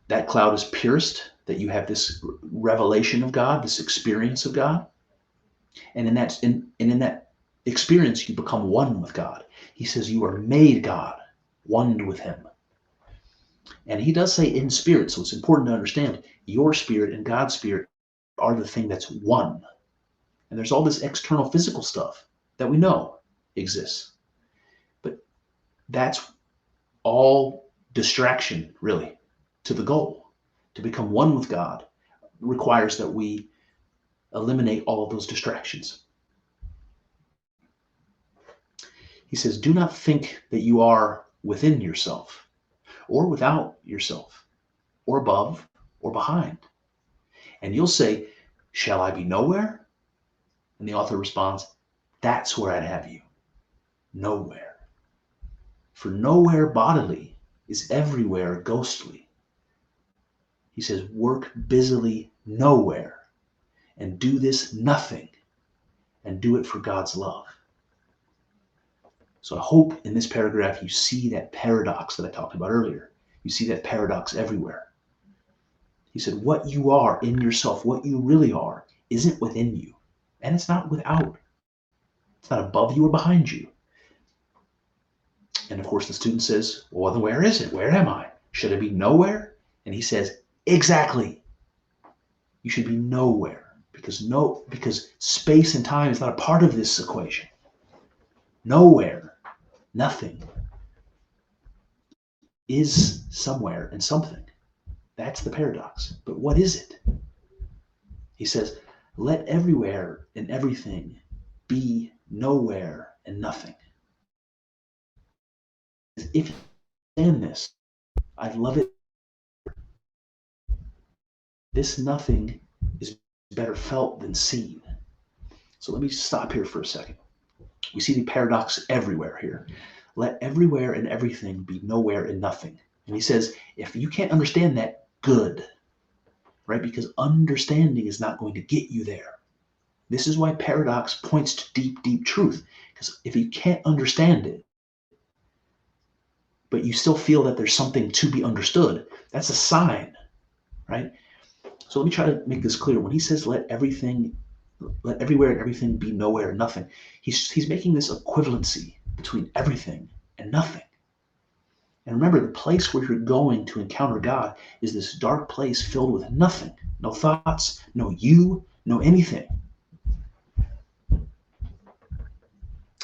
that cloud is pierced, that you have this revelation of God, this experience of God. And in that experience, you become one with God. He says you are made God, one with him. And he does say in spirit, so it's important to understand your spirit and God's spirit are the thing that's one. And there's all this external physical stuff that we know exists. But that's all distraction, really, to the goal. To become one with God requires that we eliminate all of those distractions. He says, do not think that you are within yourself, or without yourself, or above, or behind. And you'll say, shall I be nowhere? And the author responds, that's where I'd have you. Nowhere. For nowhere bodily is everywhere ghostly. He says, work busily nowhere, and do this nothing, and do it for God's love. So I hope in this paragraph you see that paradox that I talked about earlier. You see that paradox everywhere. He said, what you are in yourself, what you really are, isn't within you. And it's not without. It's not above you or behind you. And of course the student says, well, then where is it? Where am I? Should I be nowhere? And he says, exactly. You should be nowhere, because space and time is not a part of this equation. Nowhere, nothing, is somewhere and something. That's the paradox. But what is it? He says, let everywhere and everything be nowhere and nothing. If you understand this, I love it. This nothing is better felt than seen. So let me stop here for a second. We see the paradox everywhere here. Let everywhere and everything be nowhere and nothing. And he says, if you can't understand that, good. Right? Because understanding is not going to get you there. This is why paradox points to deep, deep truth. Because if you can't understand it, but you still feel that there's something to be understood, that's a sign, right? So let me try to make this clear. When he says let everywhere and everything be nowhere and nothing, he's making this equivalency between everything and nothing. And remember, the place where you're going to encounter God is this dark place filled with nothing. No thoughts, no you, no anything.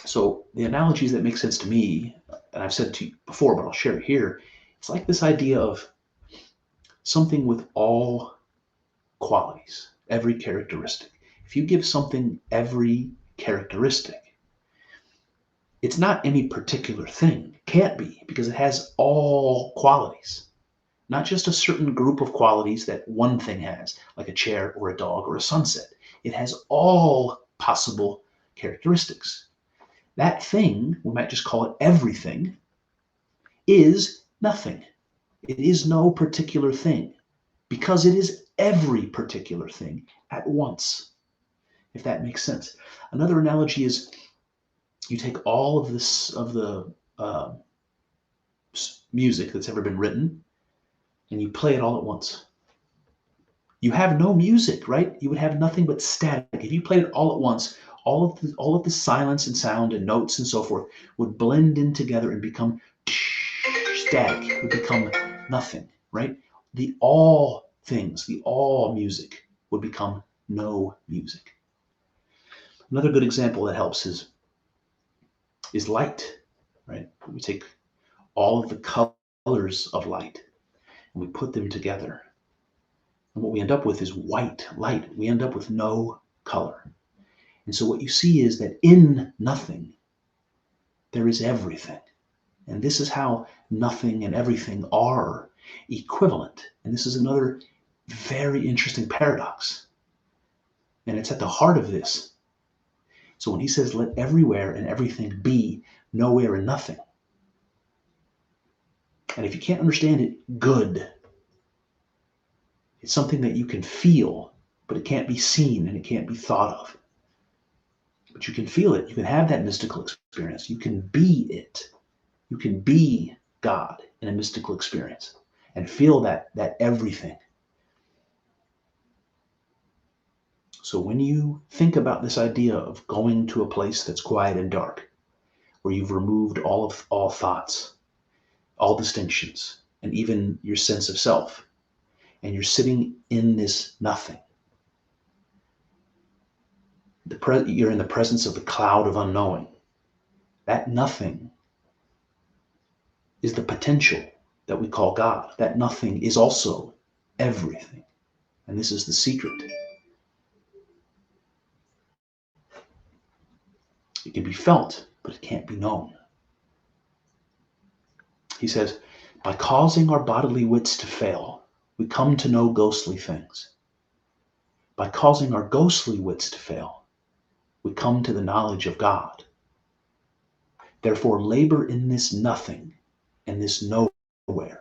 So the analogies that make sense to me, and I've said it to you before, but I'll share it here, it's like this idea of something with all qualities, every characteristic. If you give something every characteristic, it's not any particular thing. It can't be, because it has all qualities. Not just a certain group of qualities that one thing has, like a chair or a dog or a sunset. It has all possible characteristics. That thing, we might just call it everything, is nothing. It is no particular thing, because it is every particular thing at once, if that makes sense. Another analogy is you take all of the music that's ever been written, and you play it all at once. You have no music, right? You would have nothing but static. If you played it all at once, all of the silence and sound and notes and so forth would blend in together and become static. It would become nothing, right? The all things, the all music would become no music. Another good example that helps is light, right? We take all of the colors of light and we put them together. And what we end up with is white light. We end up with no color. And so what you see is that in nothing, there is everything. And this is how nothing and everything are equivalent. And this is another very interesting paradox. And it's at the heart of this. So when he says, let everywhere and everything be nowhere and nothing. And if you can't understand it, good. It's something that you can feel, but it can't be seen and it can't be thought of. But you can feel it. You can have that mystical experience. You can be it. You can be God in a mystical experience and feel that everything. So when you think about this idea of going to a place that's quiet and dark, where you've removed all thoughts, all distinctions, and even your sense of self, and you're sitting in this nothing, you're in the presence of the cloud of unknowing. That nothing is the potential that we call God. That nothing is also everything. And this is the secret. It can be felt, but it can't be known. He says, by causing our bodily wits to fail, we come to know ghostly things. By causing our ghostly wits to fail, we come to the knowledge of God. Therefore, labor in this nothing and this nowhere,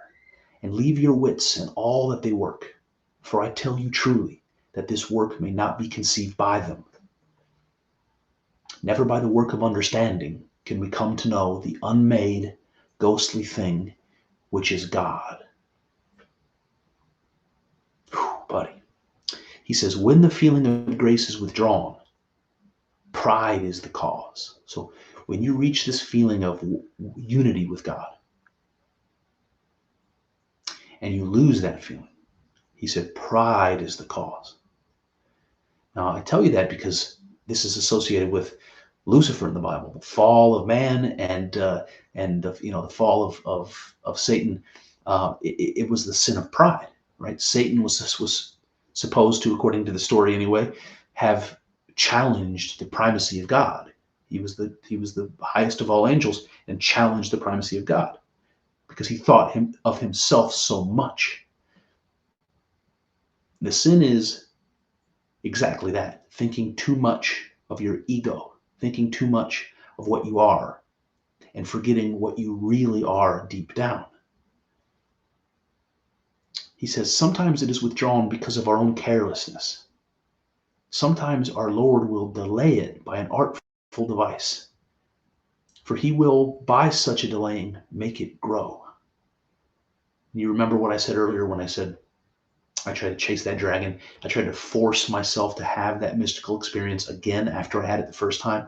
and leave your wits and all that they work. For I tell you truly that this work may not be conceived by them. Never by the work of understanding can we come to know the unmade, ghostly thing which is God. Whew, buddy. He says, when the feeling of grace is withdrawn, pride is the cause. So when you reach this feeling of unity with God and you lose that feeling, he said, pride is the cause. Now, I tell you that because this is associated with Lucifer in the Bible, the fall of man and the fall of Satan. It was the sin of pride, right? Satan was supposed to, according to the story anyway, have challenged the primacy of God. He was the highest of all angels and challenged the primacy of God because he thought of himself so much. The sin is exactly that, thinking too much of your ego, thinking too much of what you are, and forgetting what you really are deep down. He says, sometimes it is withdrawn because of our own carelessness. Sometimes our Lord will delay it by an artful device, for he will, by such a delaying, make it grow. You remember what I said earlier when I said I tried to chase that dragon. I tried to force myself to have that mystical experience again after I had it the first time.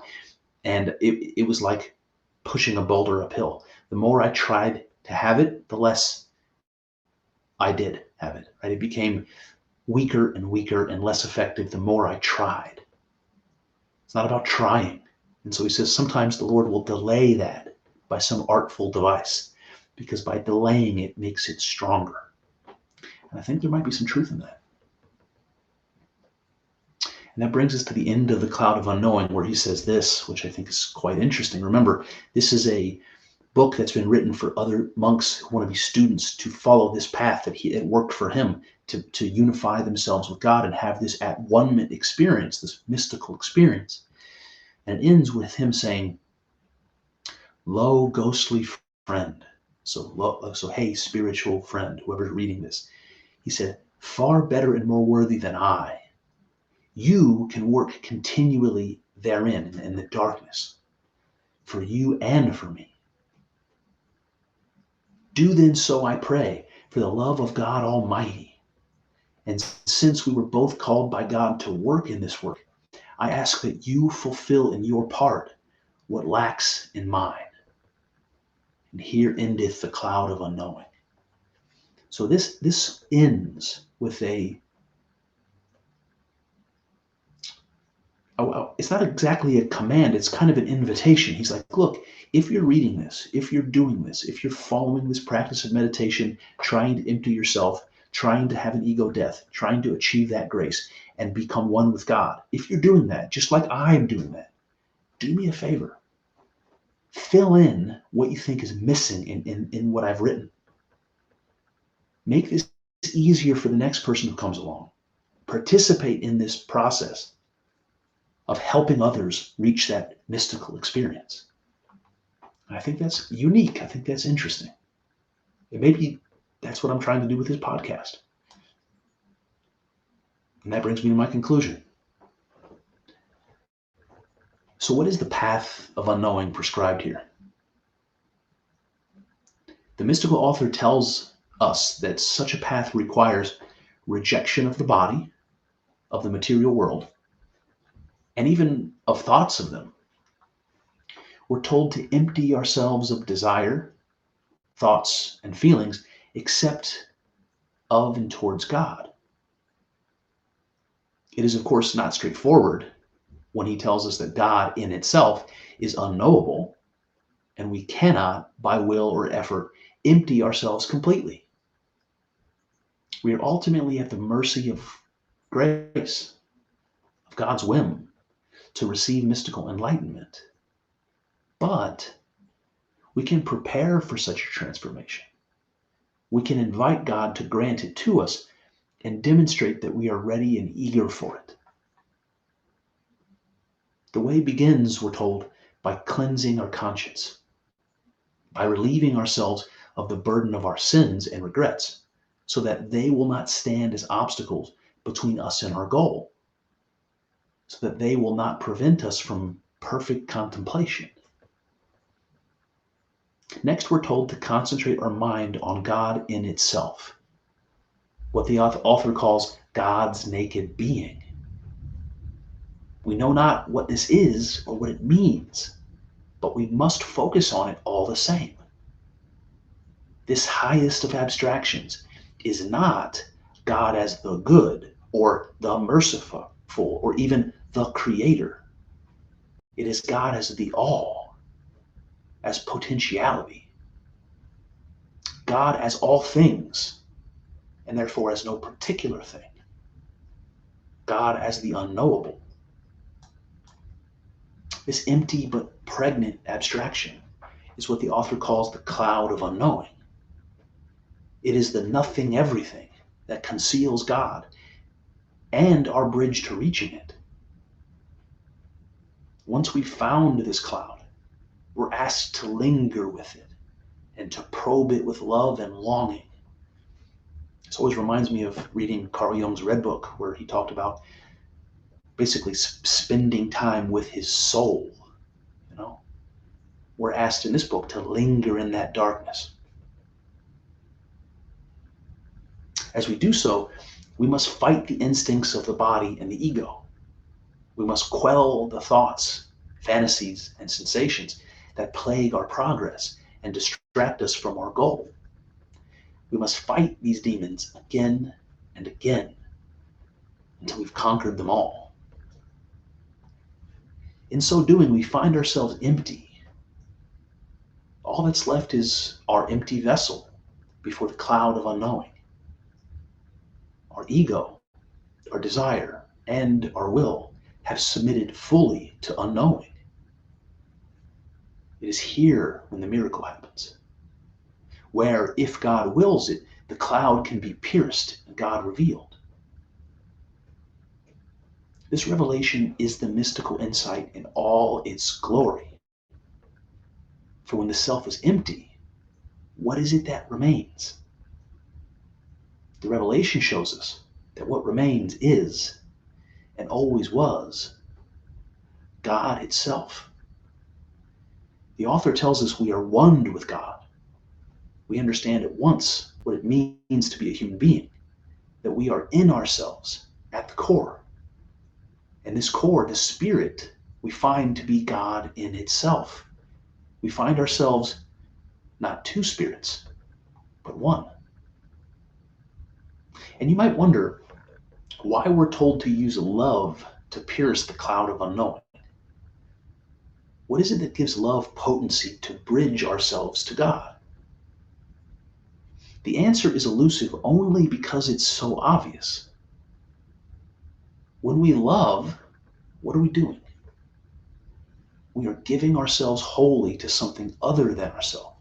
And it was like pushing a boulder uphill. The more I tried to have it, the less I did have it. Right? It became weaker and weaker and less effective the more I tried. It's not about trying. And so he says sometimes the Lord will delay that by some artful device, because by delaying it makes it stronger. And I think there might be some truth in that. And that brings us to the end of the Cloud of Unknowing, where he says this, which I think is quite interesting. Remember, this is a book that's been written for other monks who want to be students to follow this path that it worked for him to unify themselves with God and have this at-one-ment experience, this mystical experience. And it ends with him saying, "Lo, ghostly friend." So hey, spiritual friend, whoever's reading this. He said, "Far better and more worthy than I, you can work continually therein in the darkness, for you and for me. Do then so, I pray, for the love of God Almighty. And since we were both called by God to work in this work, I ask that you fulfill in your part what lacks in mine." And here endeth the Cloud of Unknowing. So this ends with it's not exactly a command, it's kind of an invitation. He's like, look, if you're reading this, if you're doing this, if you're following this practice of meditation, trying to empty yourself, trying to have an ego death, trying to achieve that grace and become one with God, if you're doing that, just like I'm doing that, do me a favor. Fill in what you think is missing in what I've written. Make this easier for the next person who comes along. Participate in this process of helping others reach that mystical experience. I think that's unique. I think that's interesting. And maybe that's what I'm trying to do with this podcast. And that brings me to my conclusion. So what is the path of unknowing prescribed here? The mystical author tells us that such a path requires rejection of the body, of the material world, and even of thoughts of them. We're told to empty ourselves of desire, thoughts, and feelings, except of and towards God. It is, of course, not straightforward when he tells us that God in itself is unknowable, and we cannot, by will or effort, empty ourselves completely. We are ultimately at the mercy of grace, of God's whim, to receive mystical enlightenment. But we can prepare for such a transformation. We can invite God to grant it to us and demonstrate that we are ready and eager for it. The way begins, we're told, by cleansing our conscience, by relieving ourselves of the burden of our sins and regrets, so that they will not stand as obstacles between us and our goal, so that they will not prevent us from perfect contemplation. Next, we're told to concentrate our mind on God in itself, what the author calls God's naked being. We know not what this is or what it means, but we must focus on it all the same. This highest of abstractions is not God as the good or the merciful or even the creator. It is God as the all, as potentiality. God as all things, and therefore as no particular thing. God as the unknowable. This empty but pregnant abstraction is what the author calls the cloud of unknowing. It is the nothing everything that conceals God and our bridge to reaching it. Once we've found this cloud, we're asked to linger with it and to probe it with love and longing. This always reminds me of reading Carl Jung's Red Book, where he talked about basically spending time with his soul. We're asked in this book to linger in that darkness. As we do so, we must fight the instincts of the body and the ego. We must quell the thoughts, fantasies, and sensations that plague our progress and distract us from our goal. We must fight these demons again and again until we've conquered them all. In so doing, we find ourselves empty. All that's left is our empty vessel before the cloud of unknowing. Our ego, our desire, and our will have submitted fully to unknowing. It is here when the miracle happens, where, if God wills it, the cloud can be pierced and God revealed. This revelation is the mystical insight in all its glory. For when the self is empty, what is it that remains? The revelation shows us that what remains is, and always was, God itself. The author tells us we are one with God. We understand at once what it means to be a human being, that we are in ourselves at the core. And this core, the spirit, we find to be God in itself. We find ourselves not two spirits, but one. And you might wonder why we're told to use love to pierce the cloud of unknowing. What is it that gives love potency to bridge ourselves to God? The answer is elusive only because it's so obvious. When we love, what are we doing? We are giving ourselves wholly to something other than ourselves.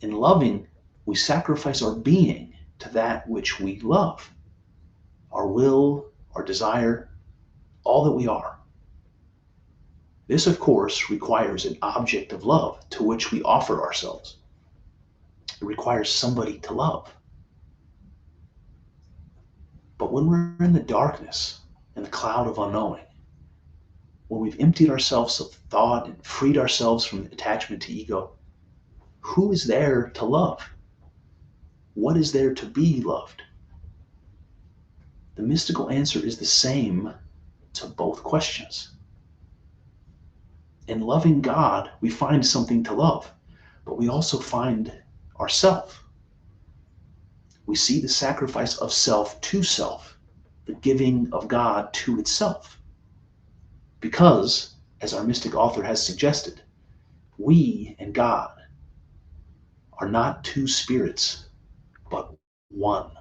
In loving, we sacrifice our being to that which we love, our will, our desire, all that we are. This, of course, requires an object of love to which we offer ourselves. It requires somebody to love. But when we're in the darkness and the cloud of unknowing, when we've emptied ourselves of thought and freed ourselves from attachment to ego, who is there to love? What is there to be loved? The mystical answer is the same to both questions. In loving God, we find something to love, but we also find ourself. We see the sacrifice of self to self, the giving of God to itself. Because, as our mystic author has suggested, we and God are not two spirits, but one.